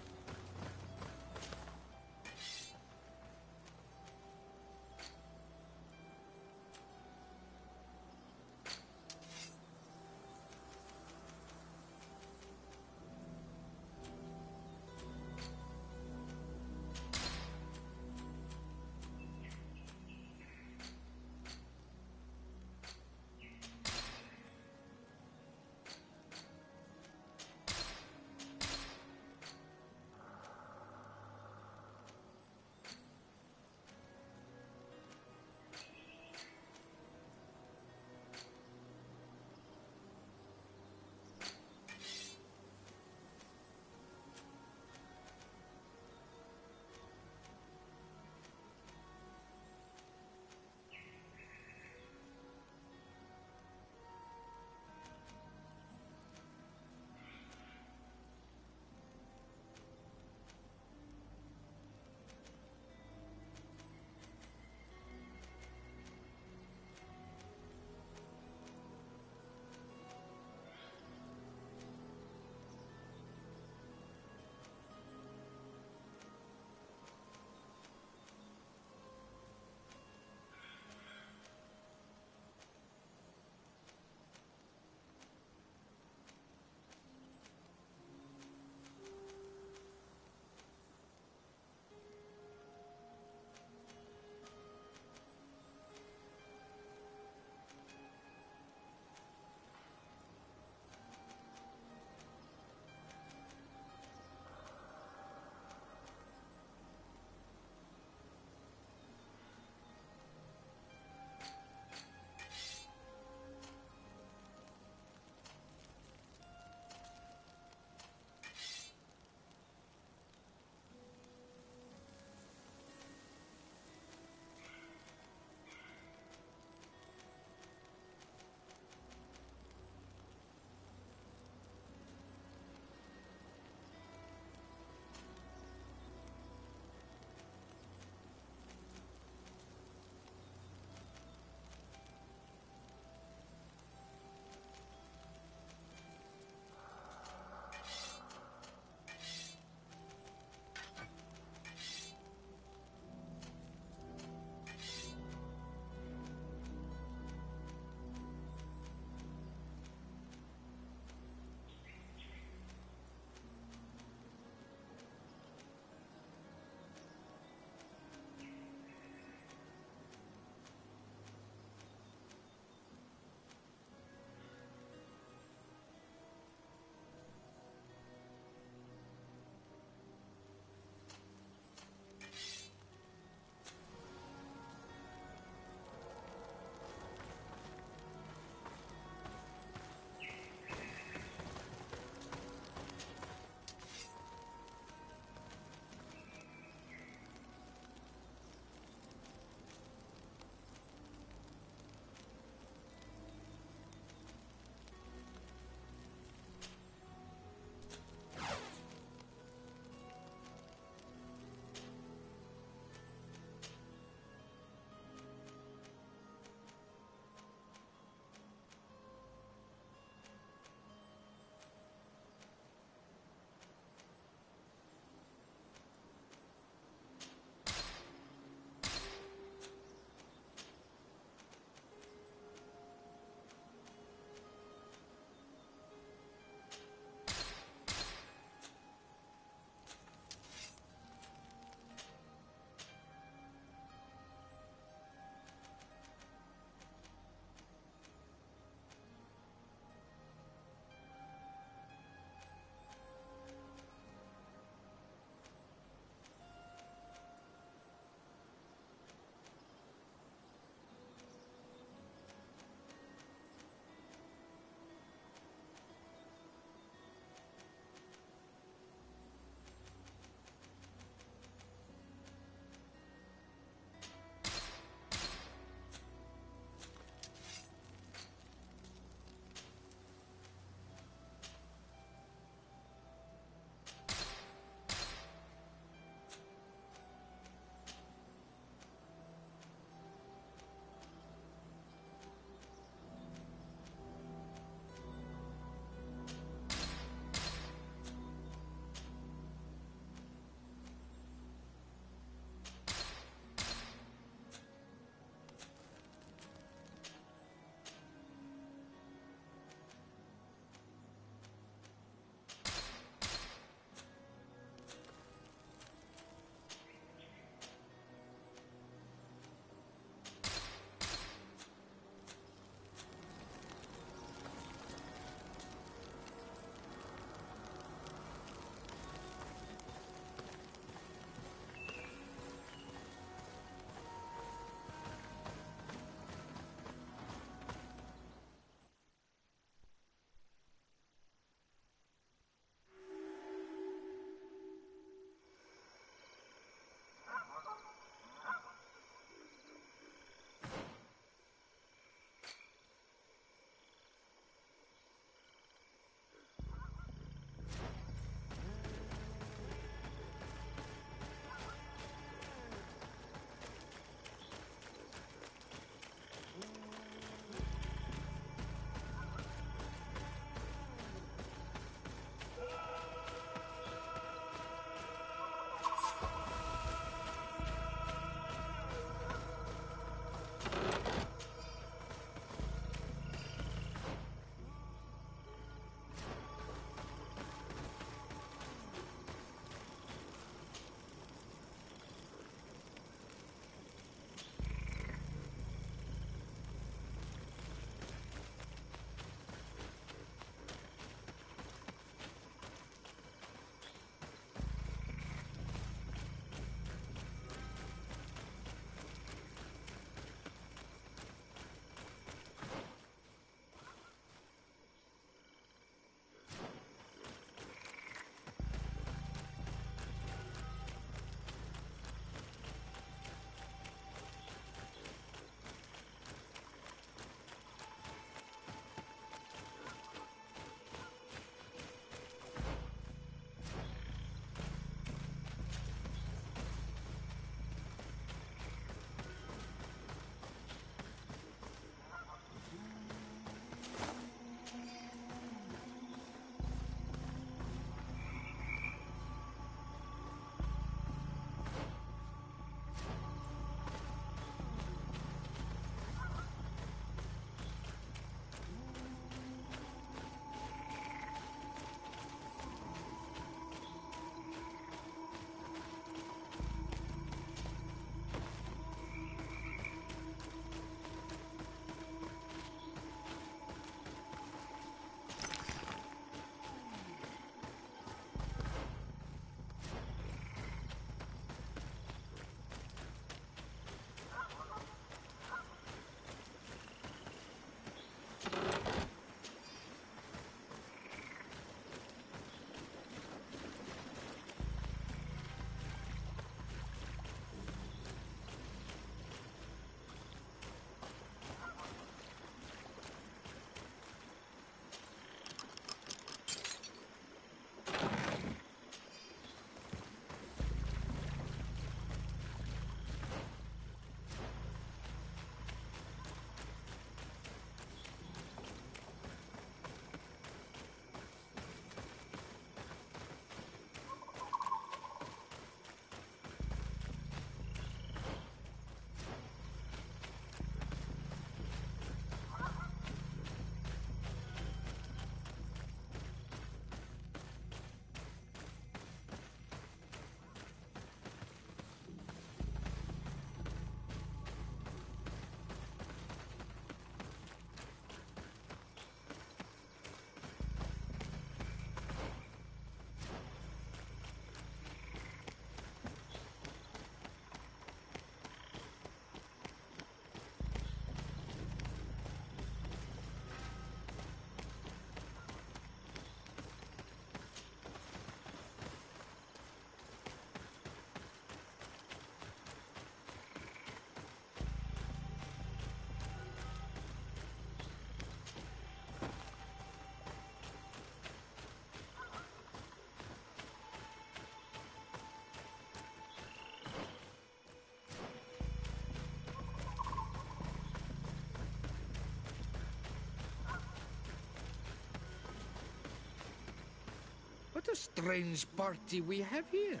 a strange party we have here.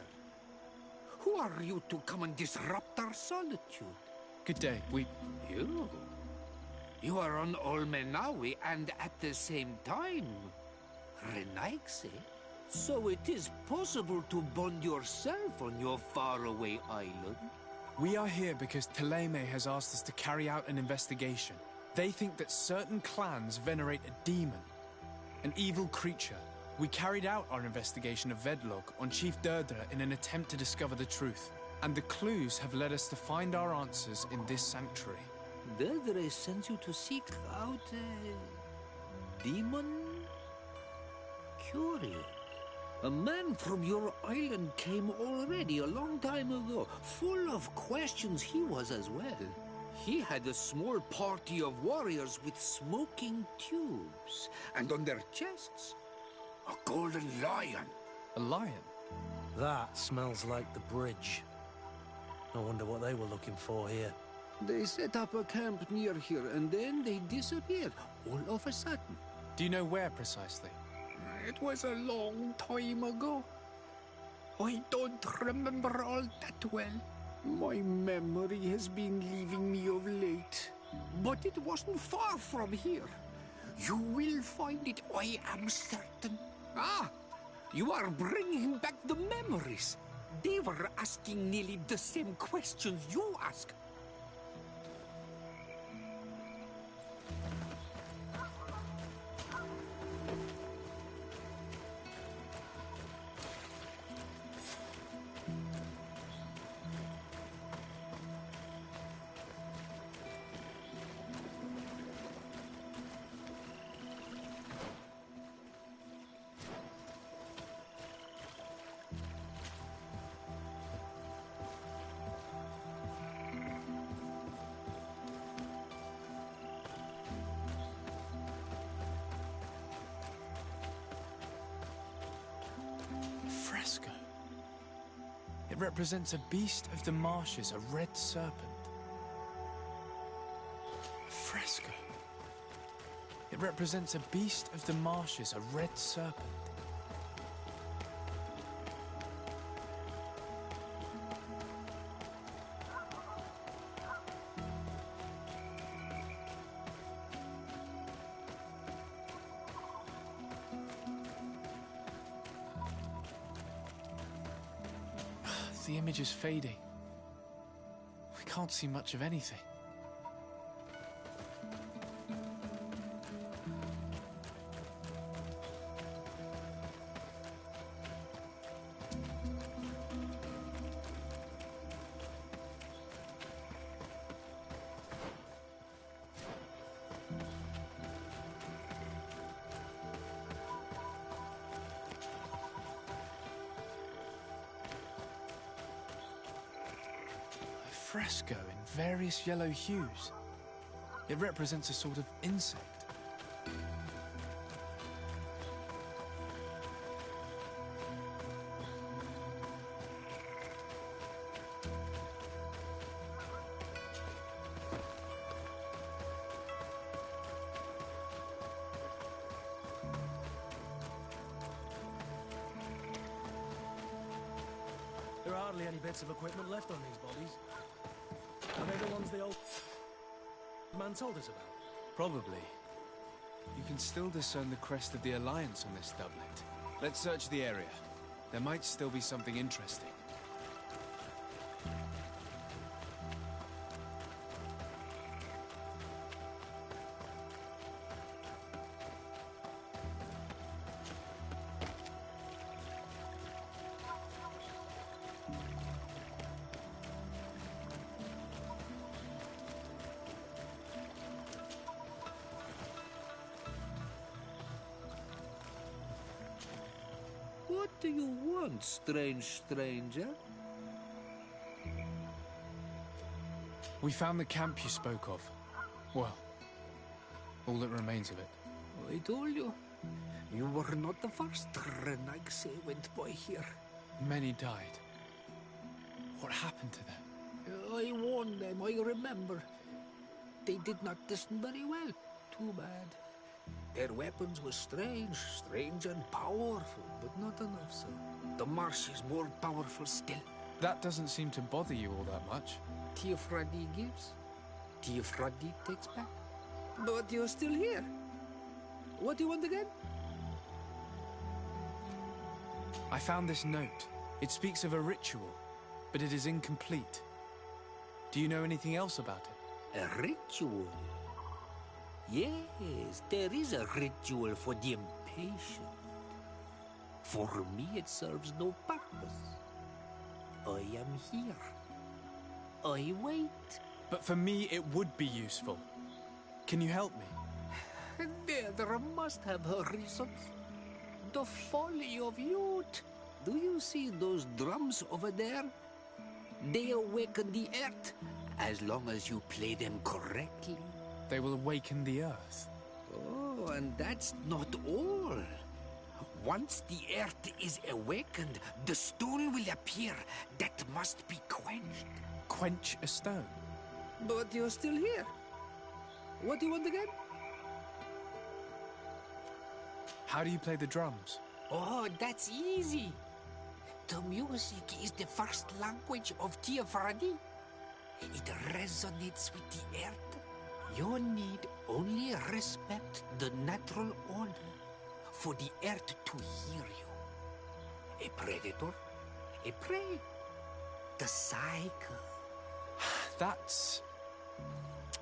Who are you to come and disrupt our solitude? Good day. You are on Olmenawi and at the same time, Renaigse. So it is possible to bond yourself on your faraway island? We are here because Thélème has asked us to carry out an investigation. They think that certain clans venerate a demon, an evil creature. We carried out our investigation of Vedlog on Chief Deirdre in an attempt to discover the truth. And the clues have led us to find our answers in this sanctuary. Deirdre sends you to seek out a demon? Curious. A man from your island came already a long time ago. Full of questions he was as well. He had a small party of warriors with smoking tubes. And on their chests, a golden lion. A lion? That smells like the bridge. I wonder what they were looking for here. They set up a camp near here, and then they disappeared, all of a sudden. Do you know where precisely? It was a long time ago. I don't remember all that well. My memory has been leaving me of late. But it wasn't far from here. You will find it, I am certain. Ah! You are bringing back the memories. They were asking nearly the same questions you ask. Fresco. It represents a beast of the marshes, a red serpent. A fresco. It represents a beast of the marshes, a red serpent. The image is fading. I can't see much of anything. Fresco in various yellow hues. It represents a sort of insect. There are hardly any bits of equipment left on these bodies. Are they the ones the old man told us about? Probably. You can still discern the crest of the Alliance on this doublet. Let's search the area. There might still be something interesting. What do you want, strange stranger? We found the camp you spoke of. Well, all that remains of it. I told you. You were not the first Renaigse went by here. Many died. What happened to them? I warned them, I remember. They did not listen very well. Too bad. Their weapons were strange and powerful, but not enough so. The marsh is more powerful still. That doesn't seem to bother you all that much. Teofradi gives, Teofradi takes back. But you're still here. What do you want again? I found this note. It speaks of a ritual, but it is incomplete. Do you know anything else about it? A ritual? Yes, there is a ritual for the impatient. For me, it serves no purpose. I am here. I wait. But for me, it would be useful. Can you help me? There must have her reasons. The folly of youth. Do you see those drums over there? They awaken the earth, as long as you play them correctly. They will awaken the earth. Oh, and that's not all. Once the earth is awakened, the stone will appear that must be quenched. Quench a stone? But you're still here. What do you want again? How do you play the drums? Oh, that's easy. The music is the first language of Teofradi. It resonates with the earth. You need only respect the natural order for the earth to hear you. A predator, a prey. The cycle. That's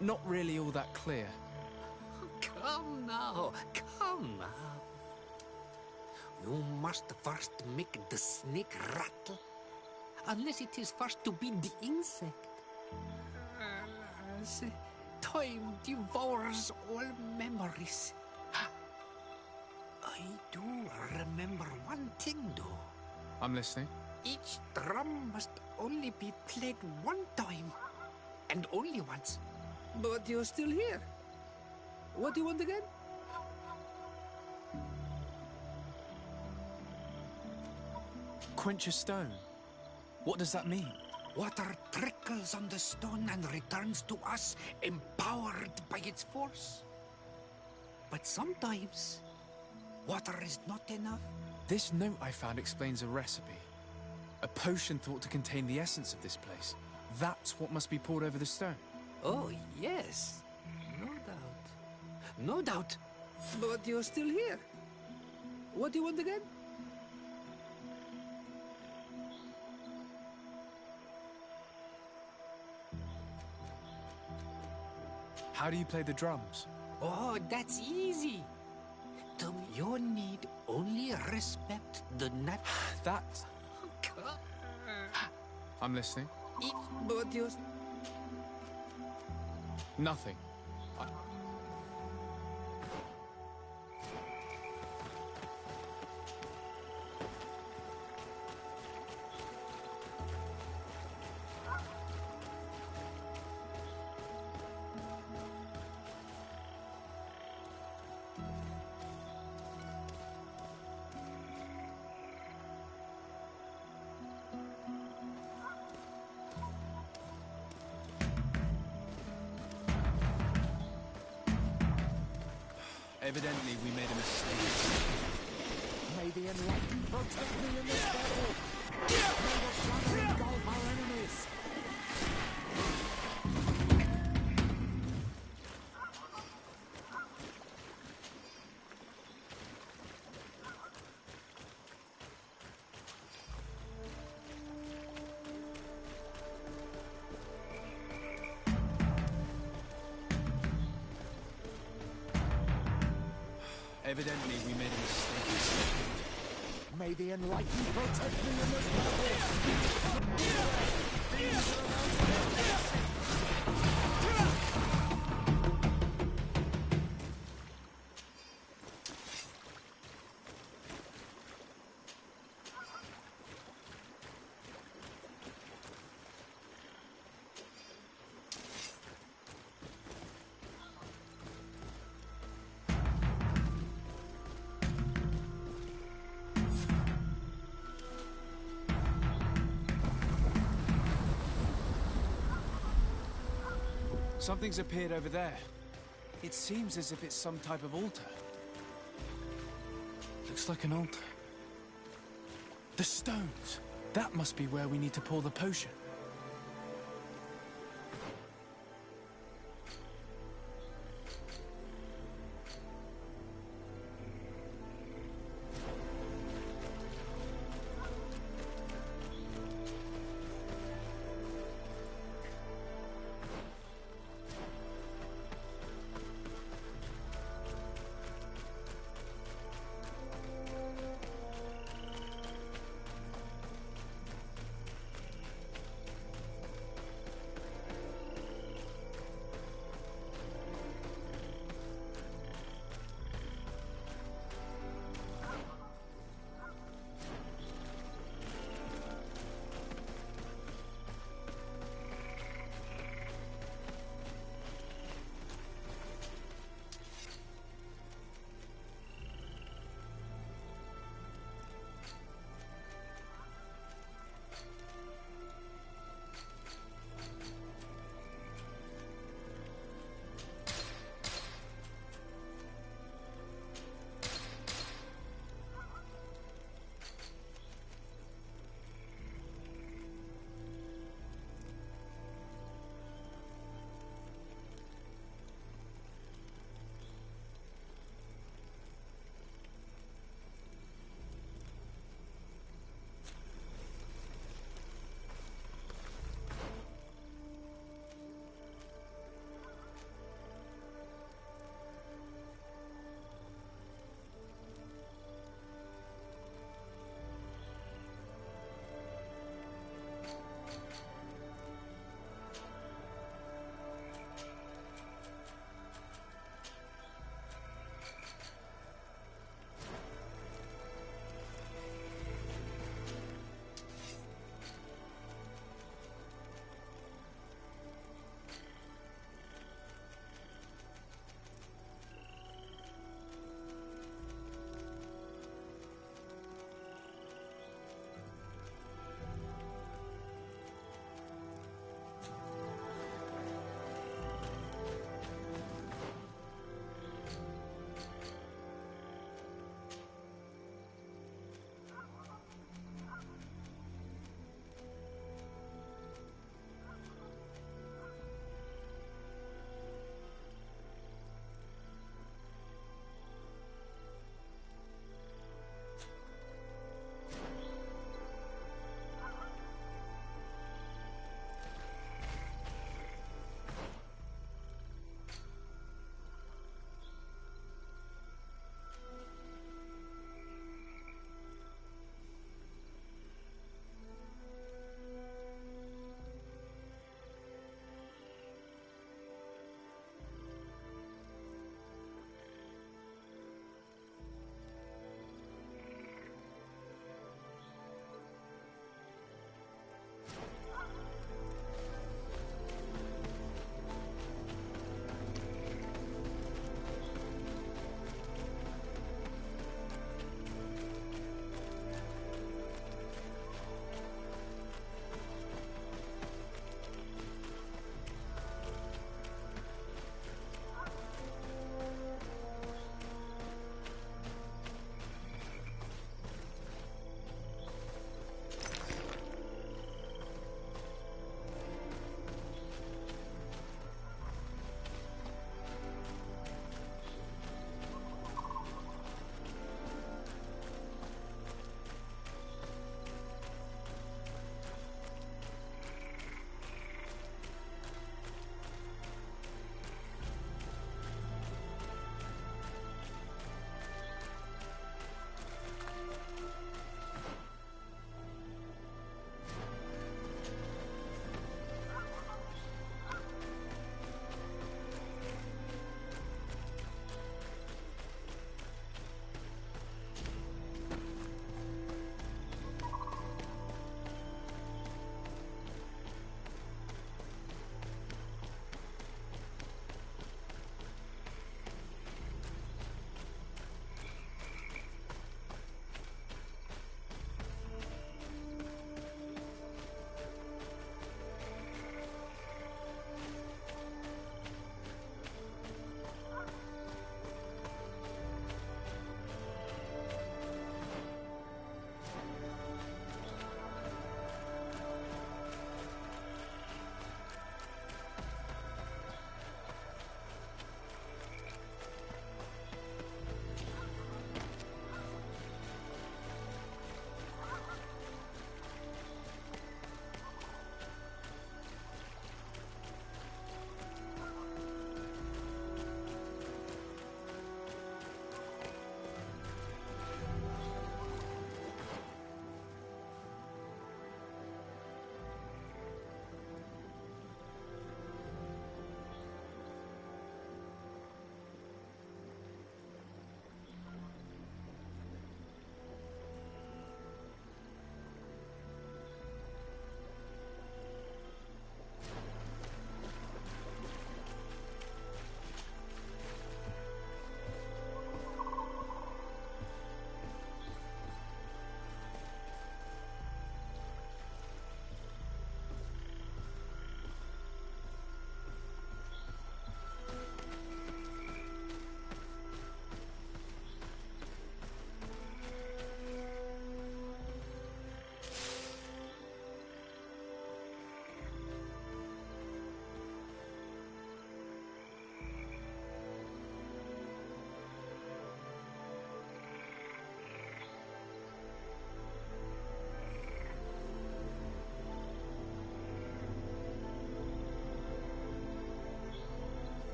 not really all that clear. Come now, come now. You must first make the snake rattle, unless it is first to be the insect. Alas, time devours all memories. I do remember one thing, though. I'm listening. Each drum must only be played one time, and only once. But you're still here. What do you want again? Quench a stone. What does that mean? Water trickles on the stone and returns to us, empowered by its force. But sometimes, water is not enough. This note I found explains a recipe. A potion thought to contain the essence of this place. That's what must be poured over the stone. Oh, yes. No doubt. No doubt. But you're still here. What do you want again? How do you play the drums? Oh, that's easy. You need only respect the nat... That... I'm listening. But you're... Nothing. Evidently, we made a mistake. May the enlightened protect me in this battle. May the shadow engulf our enemies. Evidently, we made a mistake. May the enlightened protect me in this battle. Something's appeared over there. It seems as if it's some type of altar. Looks like an altar. The stones! That must be where we need to pour the potion.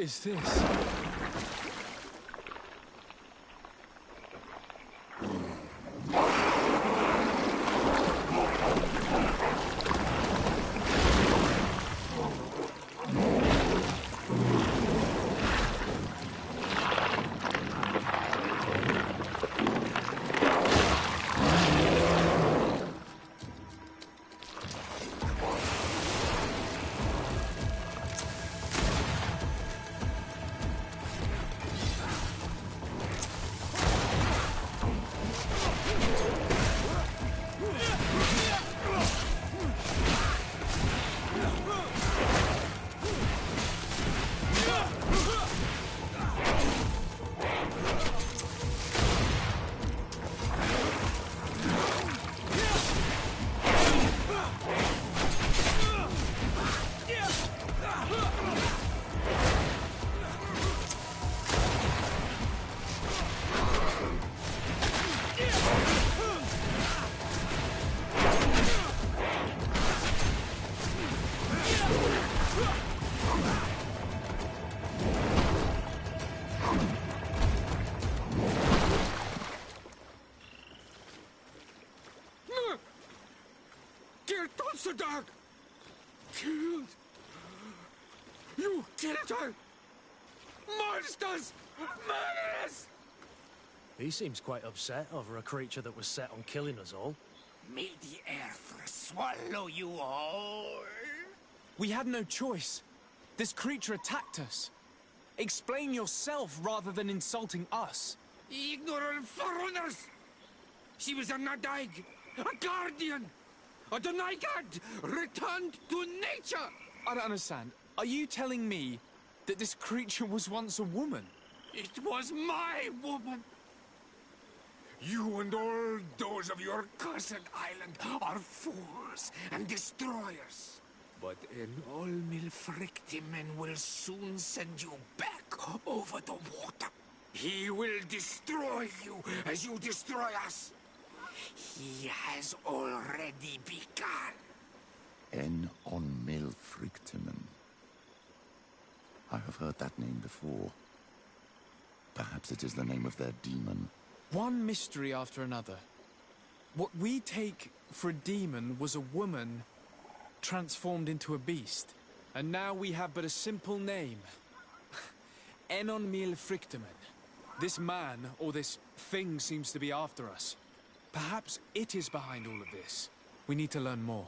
is this? Dog! Killed! You killed her! Monsters! Murderers! He seems quite upset over a creature that was set on killing us all. May the earth swallow you all! We had no choice. This creature attacked us. Explain yourself rather than insulting us. Ignorant foreigners! She was a Nadaig, a guardian! A Donaigad returned to nature! I don't understand. Are you telling me that this creature was once a woman? It was my woman! You and all those of your cursed island are fools and destroyers. But an All-Milfrictimen will soon send you back over the water. He will destroy you as you destroy us. He has already begun. En on Milfrictimen. I have heard that name before. Perhaps it is the name of their demon. One mystery after another. What we take for a demon was a woman transformed into a beast. And now we have but a simple name. Enon Milfrictimen. This man, or this thing, seems to be after us. Perhaps it is behind all of this. We need to learn more.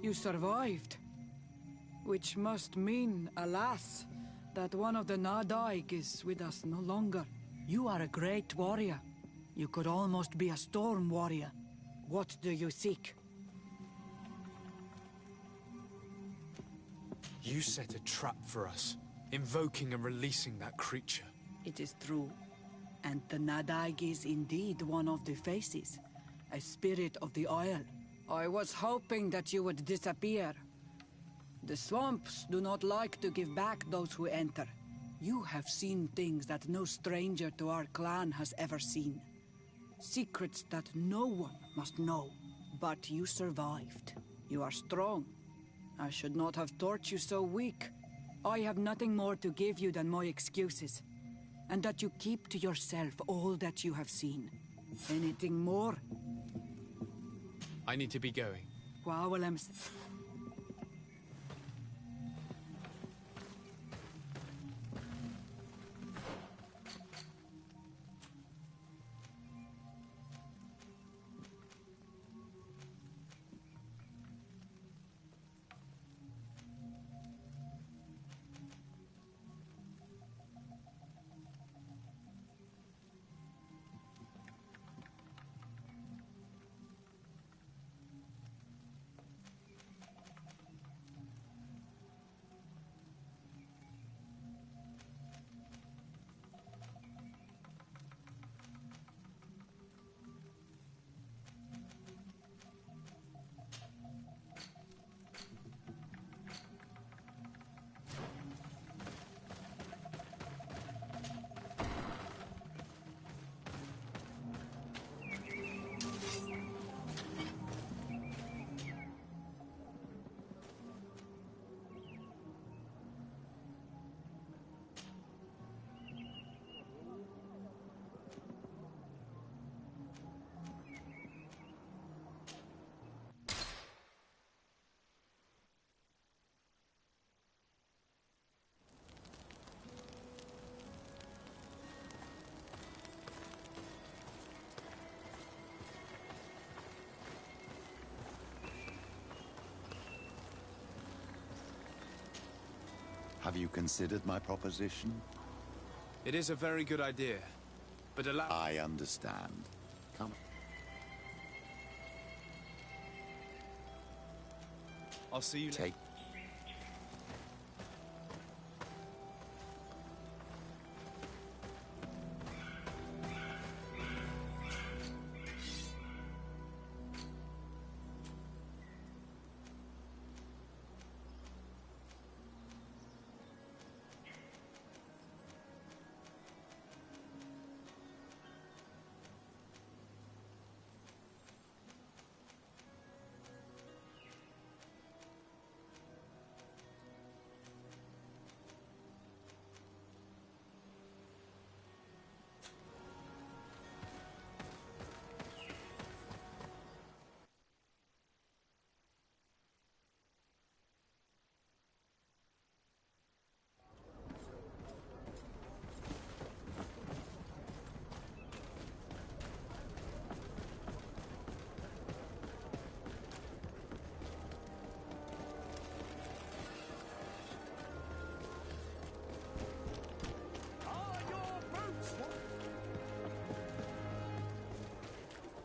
You survived. Which must mean, alas, that one of the Nadaig is with us no longer. You are a great warrior. You could almost be a storm warrior. What do you seek? You set a trap for us, invoking and releasing that creature. It is true. And the Nadaig is indeed one of the faces. A spirit of the Isle. I was hoping that you would disappear. The swamps do not like to give back those who enter. You have seen things that no stranger to our clan has ever seen. Secrets that no one must know. But you survived. You are strong. I should not have thought you so weak. I have nothing more to give you than my excuses. And that you keep to yourself all that you have seen. Anything more? I need to be going. Williams. Have you considered my proposition? It is a very good idea, but allow— I understand. Come. I'll see you later.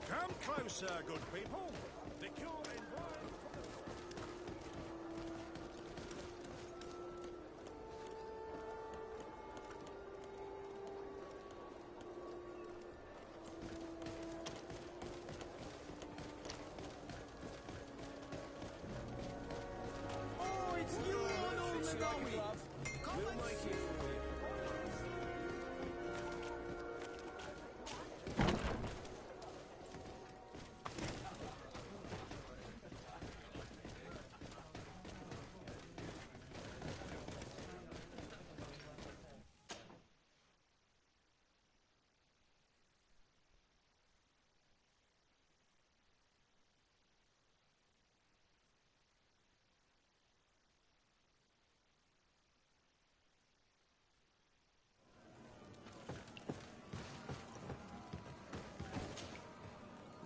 Come closer, good people. The cure in wine. Oh, it's you, Arnold Manawi. We'll make it for you.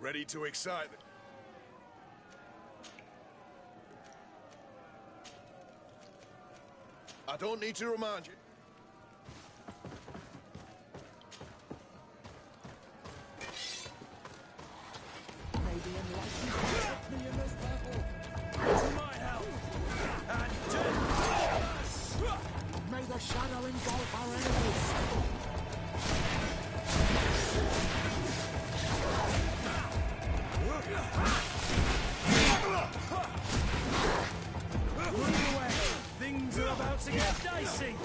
Ready to excite? don't need to remind you. May the enlightened protect me in this battle. To my help. And death. May the shadow engulf our enemies. Move away! Things are about to get dicey!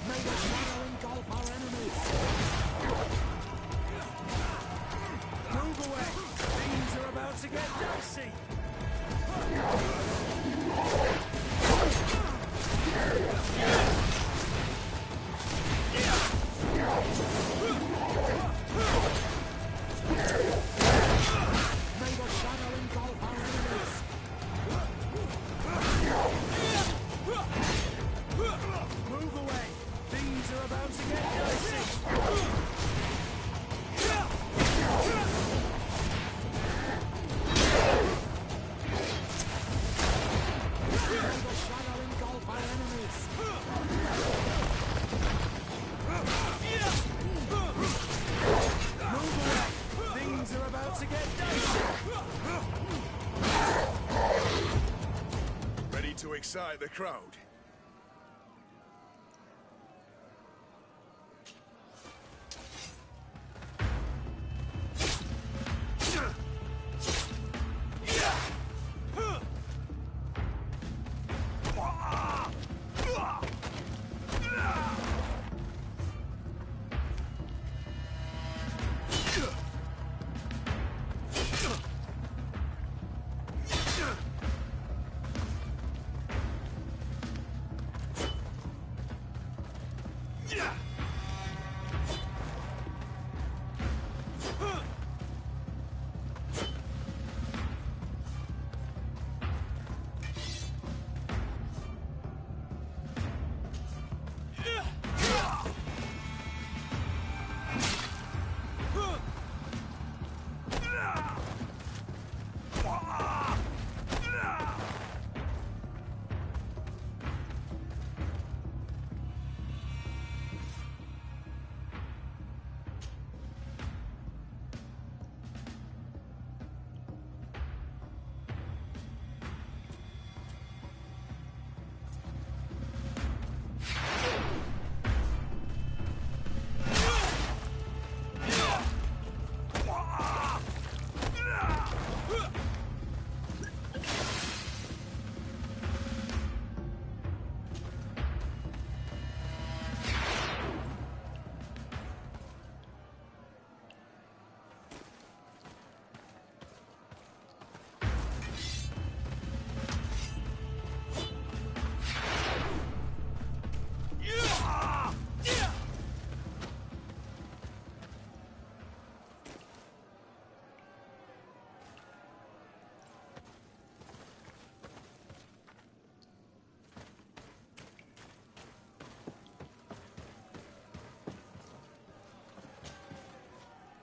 May the shadow engulf our enemies! Move away! Things are about to get dicey! May the shadow engulf our enemies! Move away! Things are about to get dicey! May the shadow engulf our enemies! Move away! Things are about to get dicey! Ready to excite the crowd.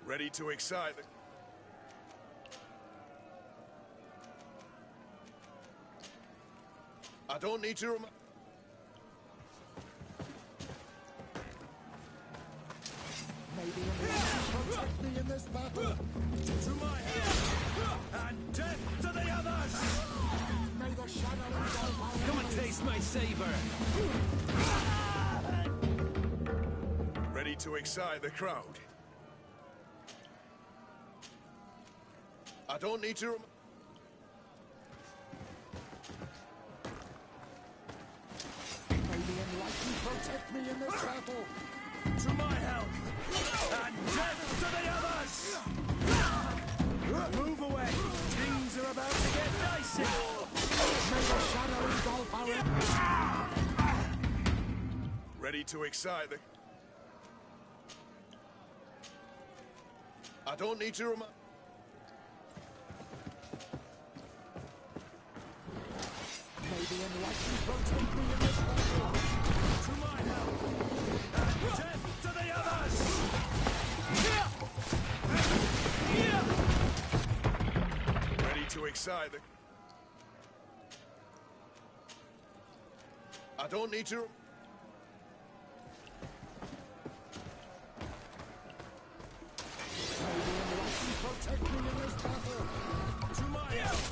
Ready to excite the... I don't need to remind... May the enlightened protect me in this battle. To my help! And death to the others! May the shadow engulf our Come and taste my saber! Ready to excite the crowd. I don't need to... May the enlightened protect me in this battle. To my help! And death to the others! Move away! Things are about to get dicey! May the shadow engulf our enemies! Ready to excite the... I don't need to remind... May the enlightened protect me in this battle. To my help! And death to the others! to excite the... I don't need to... Protect me in this battle! To my help!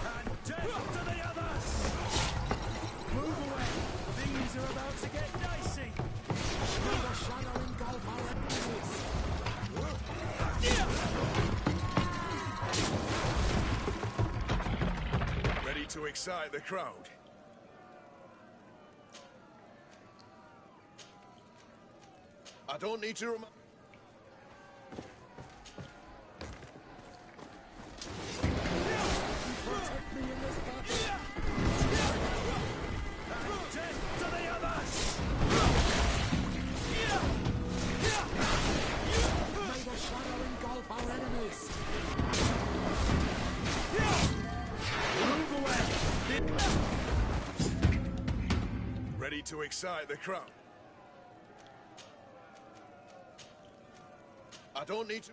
And death to the others! Move away! Things are about to get dicey! May the shadow engulf our enemies! Ready to excite the crowd. I don't need to remind... Protect me in this battle! And death to the others! May the shadow engulf our enemies! Move away! Ready to excite the crowd. I don't need to...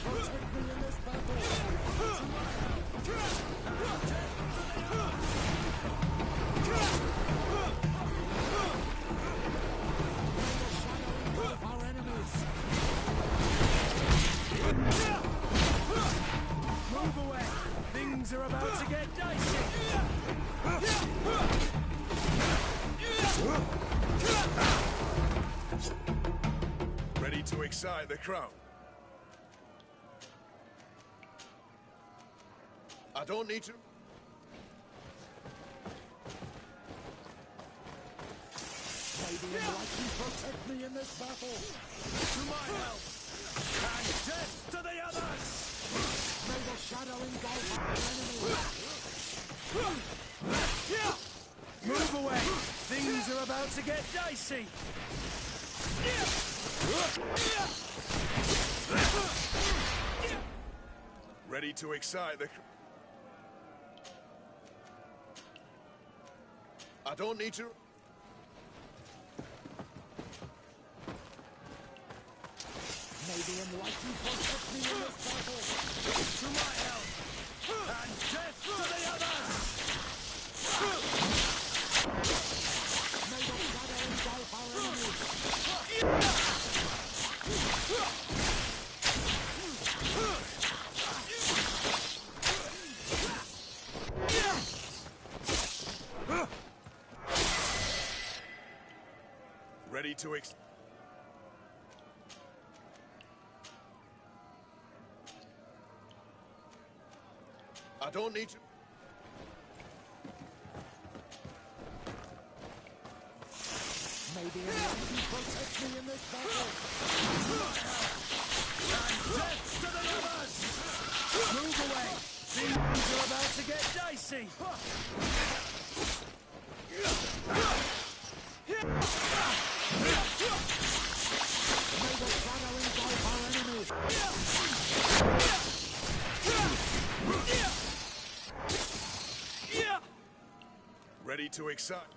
Protect me in this battle! Our enemies! Move away! Things are about to get dicey! Ready to excite the crowd. I don't need to... May the enlightened protect me in this battle! To my help! And death to the others! May the shadow engulf our enemies! Move away! Things are about to get dicey! Ready to excite the... I don't need to... May the enlightened protect me in this battle! To my help! And death to the others! May the shadow engulf our enemies! Ready to I don't need to... May the enlightened protect me in this battle! And death to the others! Move away! Things are about to get dicey! May the shadow engulf our enemies! Ready to excite...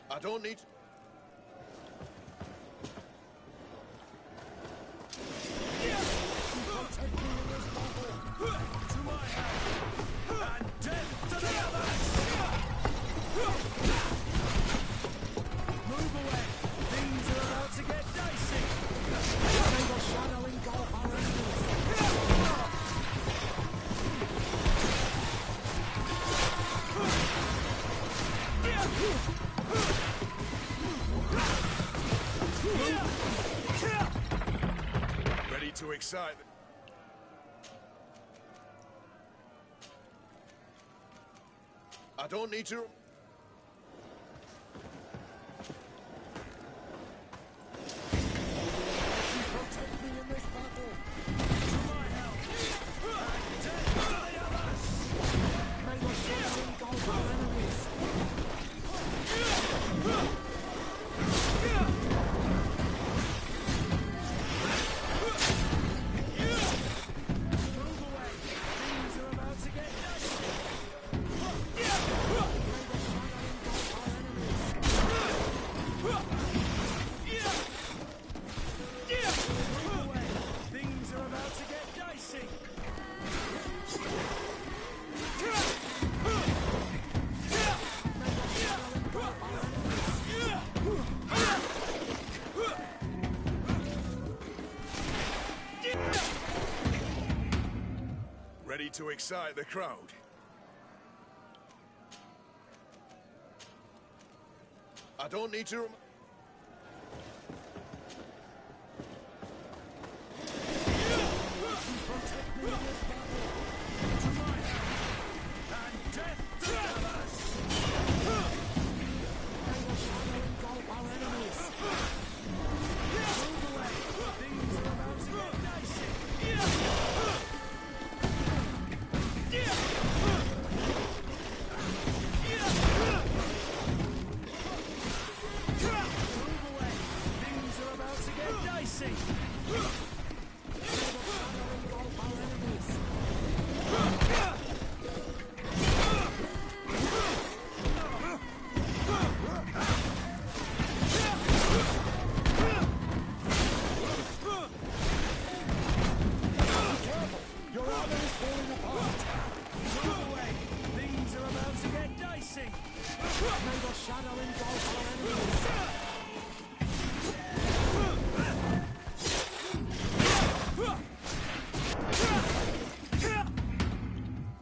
I don't need... Protect me in this battle! To my help! And death to the others! Move away! Things are about to get dicey! May the shadow engulf our enemies! Ready to excite. I don't need to... Protect me in this battle! To my help! And death to the others! May the shadow engulf our enemies! Move away! Things are about to get dicey! May the to excite the crowd. I don't need to... Protect me in this battle. To my hand, and death to the others. May the shadow engulf our enemies. Move away. Things are about to get dicey. Move away. Things are about to get dicey.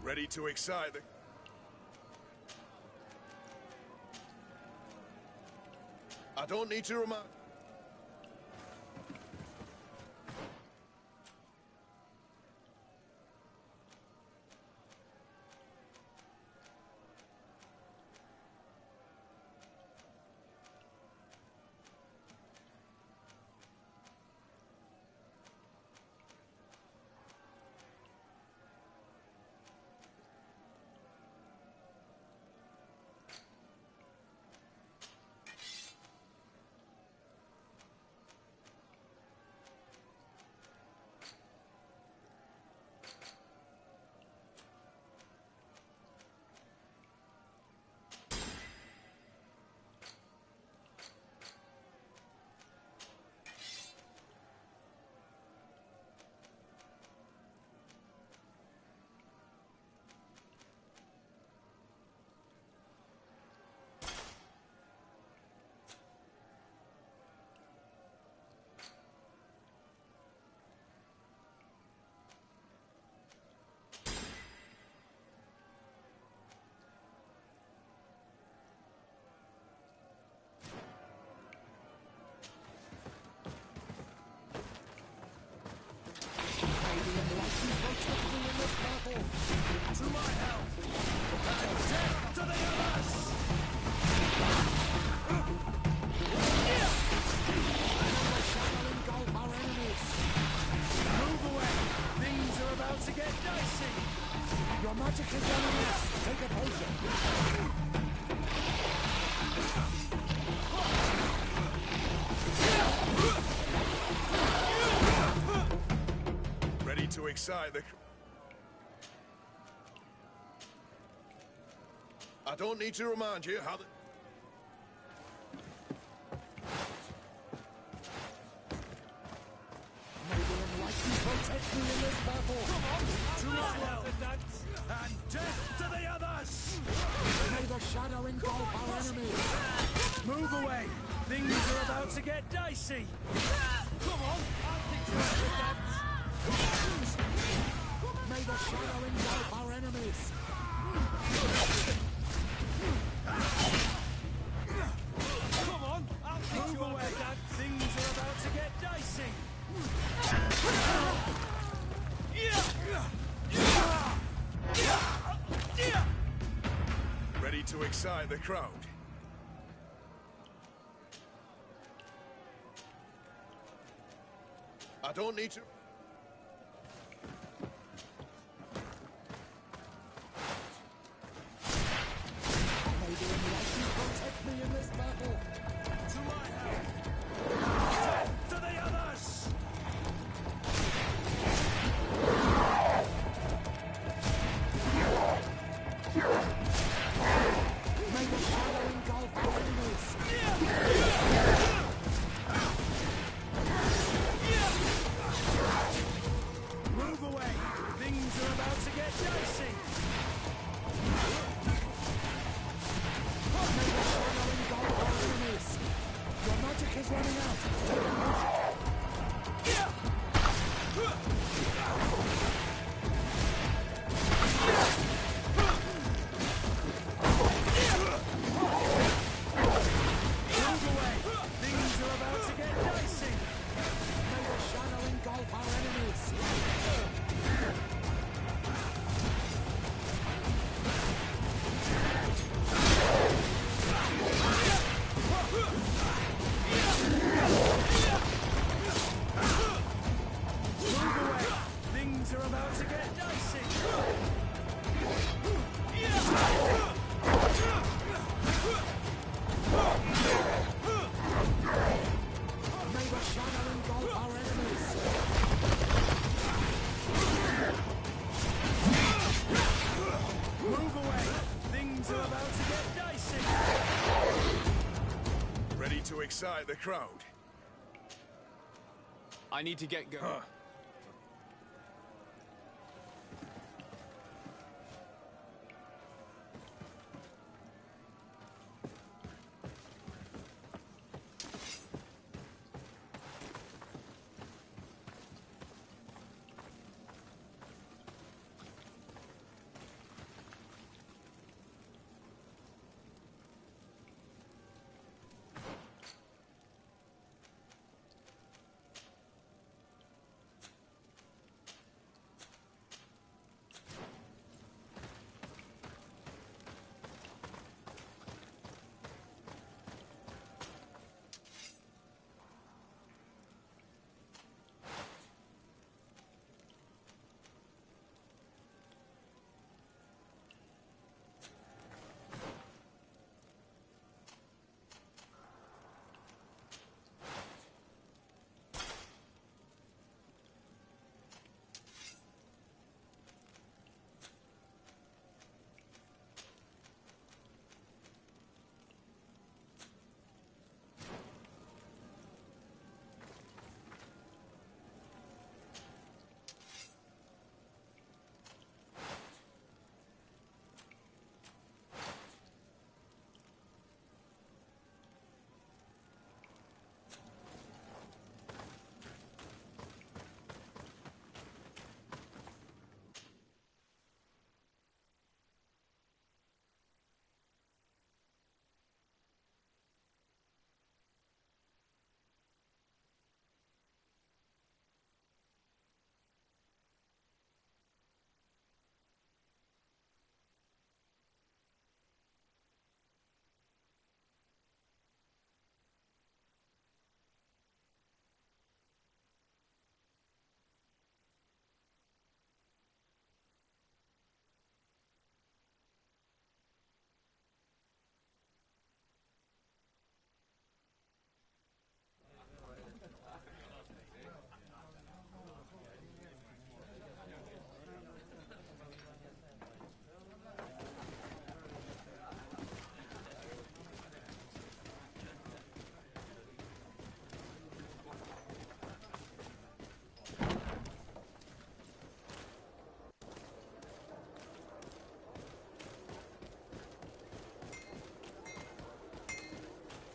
Ready to excite the... I don't need to remind... To my help! And death to the others! Engulf our enemies! Move away! Things are about to get dicey! Your magic is running out! Take a potion! Ready to excite the... I don't need to remind you how the... May the enlightened protect me in this battle! Come on! To my help! And death to the others! May the shadow engulf our enemies! Move away! Things are about to get dicey! Come on! I'll fix you with that! May the shadow engulf our enemies! Come on! I'll fix you away! Things are about to get dicey! Ready to excite the crowd? I don't need to... May the enlightened protect me in this battle! To my help! Death to the others! May the shadow engulf our enemies! Move away! Things are about to get dicey! May the shadow engulf our enemies! Your magic is running out! Take a potion! to excite the crowd. I need to get going. Huh.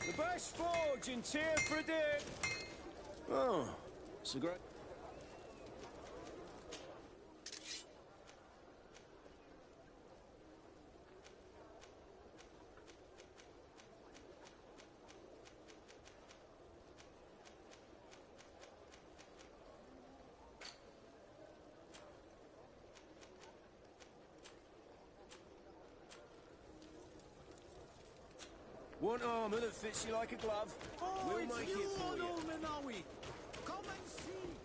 The best forge in Tier for a day. Oh, it's a great... Want armor that fits you like a glove? Oh, We'll it's make you, it for you. Arnold Menawi. Come and see.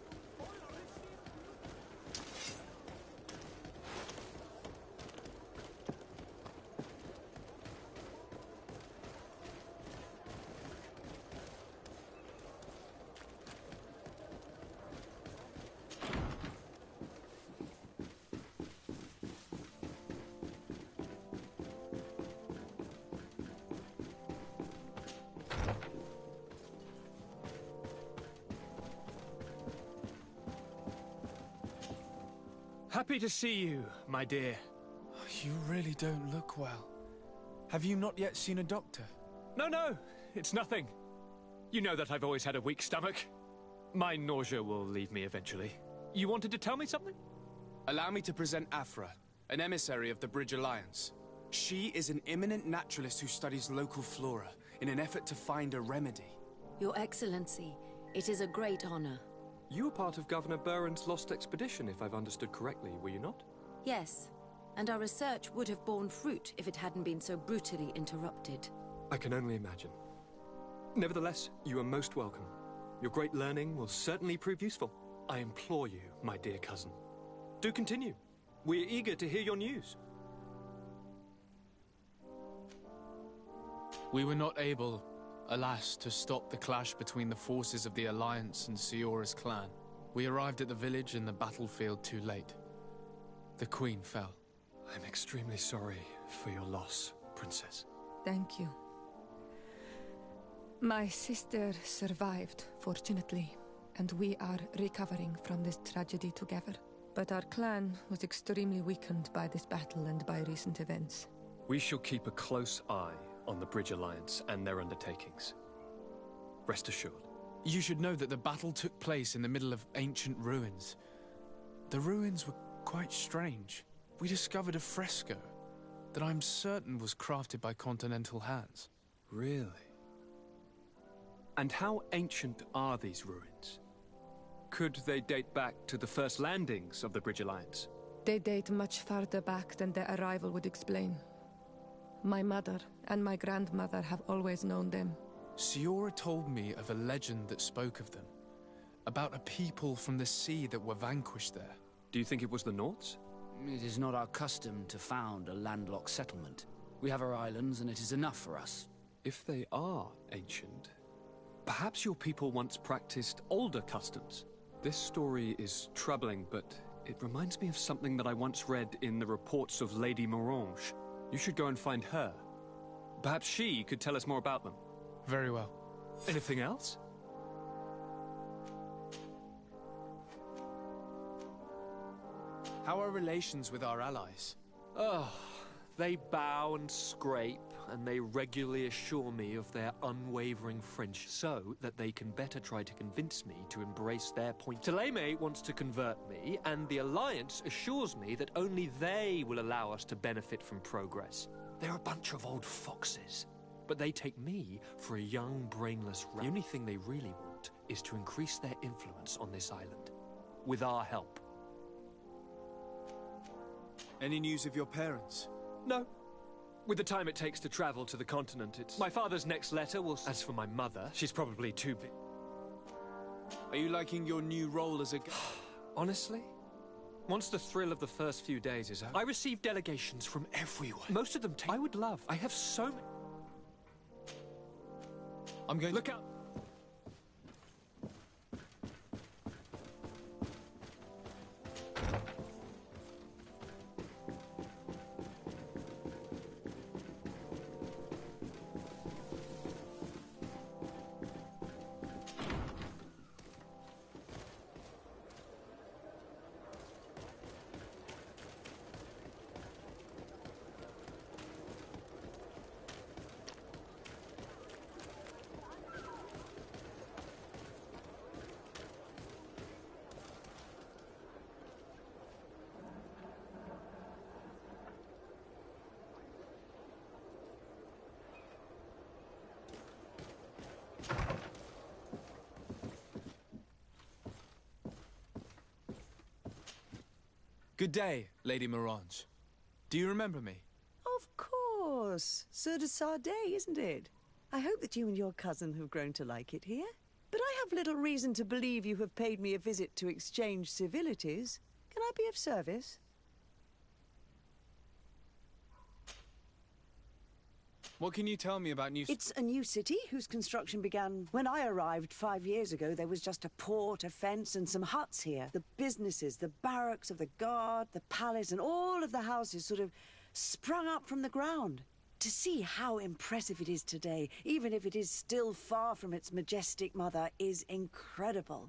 Happy to see you, my dear. You really don't look well. Have you not yet seen a doctor? No, it's nothing. You know that I've always had a weak stomach. My nausea will leave me eventually. You wanted to tell me something? Allow me to present Afra, an emissary of the Bridge Alliance. She is an eminent naturalist who studies local flora in an effort to find a remedy. Your Excellency, it is a great honor. You were part of Governor Burren's lost expedition, if I've understood correctly, were you not? Yes, and our research would have borne fruit if it hadn't been so brutally interrupted. I can only imagine. Nevertheless, you are most welcome. Your great learning will certainly prove useful. I implore you, my dear cousin. Do continue. We're eager to hear your news. We were not able, alas, to stop the clash between the forces of the Alliance and Siora's clan. We arrived at the village and the battlefield too late. The Queen fell. I'm extremely sorry for your loss, Princess. Thank you. My sister survived, fortunately, and we are recovering from this tragedy together. But our clan was extremely weakened by this battle and by recent events. We shall keep a close eye on the Bridge Alliance and their undertakings. Rest assured. You should know that the battle took place in the middle of ancient ruins. The ruins were quite strange. We discovered a fresco that I'm certain was crafted by continental hands. Really? And how ancient are these ruins? Could they date back to the first landings of the Bridge Alliance? They date much farther back than their arrival would explain. My mother and my grandmother have always known them. Siora told me of a legend that spoke of them, about a people from the sea that were vanquished there. Do you think it was the Nauts? It is not our custom to found a landlocked settlement. We have our islands, and it is enough for us. If they are ancient, perhaps your people once practiced older customs. This story is troubling, but it reminds me of something that I once read in the reports of Lady Morange. You should go and find her. Perhaps she could tell us more about them. Very well. Anything else? How are relations with our allies? Oh, they bow and scrape, and they regularly assure me of their unwavering friendship, so that they can better try to convince me to embrace their point. Teleme wants to convert me, and the Alliance assures me that only they will allow us to benefit from progress. They're a bunch of old foxes, but they take me for a young, brainless rat. The only thing they really want is to increase their influence on this island, with our help. Any news of your parents? No. With the time it takes to travel to the continent, it's... My father's next letter will... As for my mother, she's probably too big. Are you liking your new role as a... Honestly? Once the thrill of the first few days is over, I receive delegations from everywhere. Most of them I would love. I have so many... I'm going to... Look out! Good day, Lady Morange. Do you remember me? Of course. Sur de Sade, isn't it? I hope that you and your cousin have grown to like it here. But I have little reason to believe you have paid me a visit to exchange civilities. Can I be of service? What can you tell me about New... It's a new city whose construction began when I arrived 5 years ago. There was just a port, a fence, and some huts here. The businesses, the barracks of the guard, the palace, and all of the houses sort of sprung up from the ground. To see how impressive it is today, even if it is still far from its majestic mother, is incredible.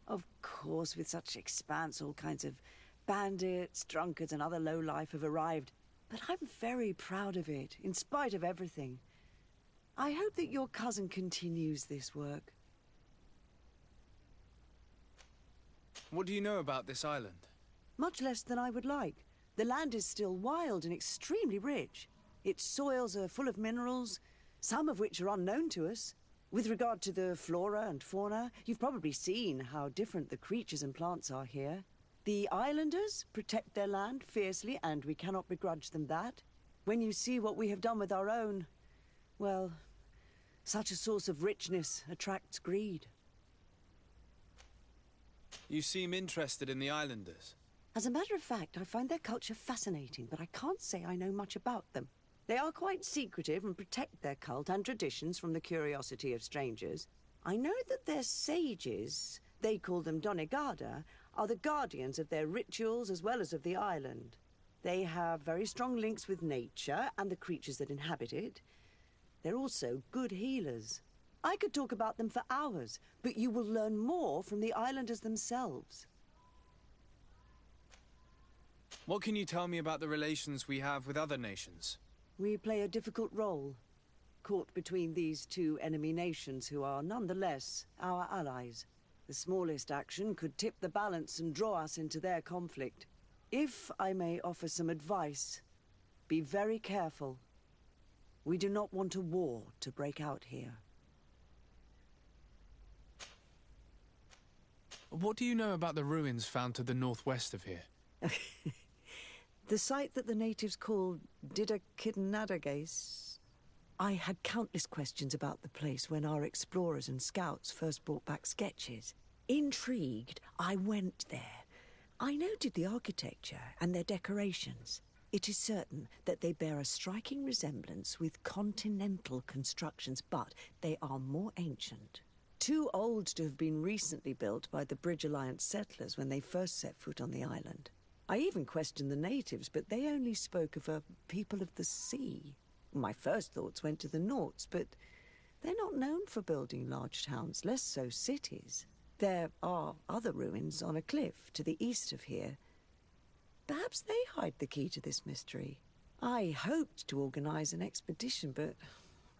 Of course, with such expanse, all kinds of bandits, drunkards, and other lowlife have arrived. But I'm very proud of it, in spite of everything. I hope that your cousin continues this work. What do you know about this island? Much less than I would like. The land is still wild and extremely rich. Its soils are full of minerals, some of which are unknown to us. With regard to the flora and fauna, you've probably seen how different the creatures and plants are here. The islanders protect their land fiercely, and we cannot begrudge them that. When you see what we have done with our own, well, such a source of richness attracts greed. You seem interested in the islanders. As a matter of fact, I find their culture fascinating, but I can't say I know much about them. They are quite secretive and protect their cult and traditions from the curiosity of strangers. I know that their sages, they call them Donegada, are the guardians of their rituals as well as of the island. They have very strong links with nature and the creatures that inhabit it. They're also good healers. I could talk about them for hours, but you will learn more from the islanders themselves. What can you tell me about the relations we have with other nations? We play a difficult role, caught between these two enemy nations who are nonetheless our allies. The smallest action could tip the balance and draw us into their conflict. If I may offer some advice, be very careful. We do not want a war to break out here. What do you know about the ruins found to the northwest of here? The site that the natives called Didakidnadagace. I had countless questions about the place when our explorers and scouts first brought back sketches. Intrigued, I went there. I noted the architecture and their decorations. It is certain that they bear a striking resemblance with continental constructions, but they are more ancient. Too old to have been recently built by the Bridge Alliance settlers when they first set foot on the island. I even questioned the natives, but they only spoke of a people of the sea. My first thoughts went to the Nauts, but they're not known for building large towns, less so cities. There are other ruins on a cliff to the east of here. Perhaps they hide the key to this mystery. I hoped to organize an expedition, but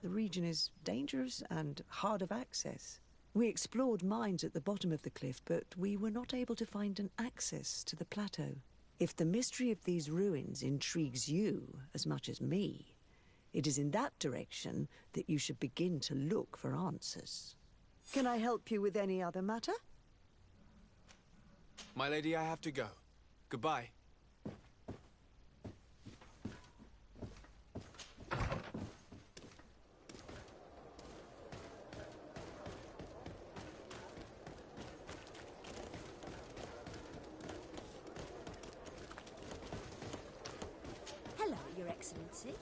the region is dangerous and hard of access. We explored mines at the bottom of the cliff, but we were not able to find an access to the plateau. If the mystery of these ruins intrigues you as much as me, it is in that direction that you should begin to look for answers. Can I help you with any other matter? My lady, I have to go. Goodbye. Hello, Your Excellency.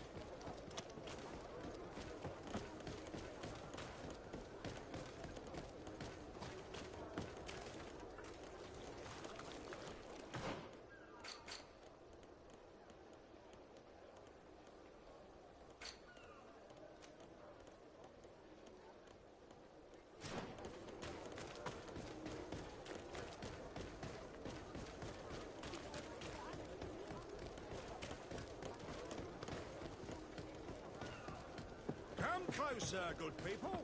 Come closer, good people.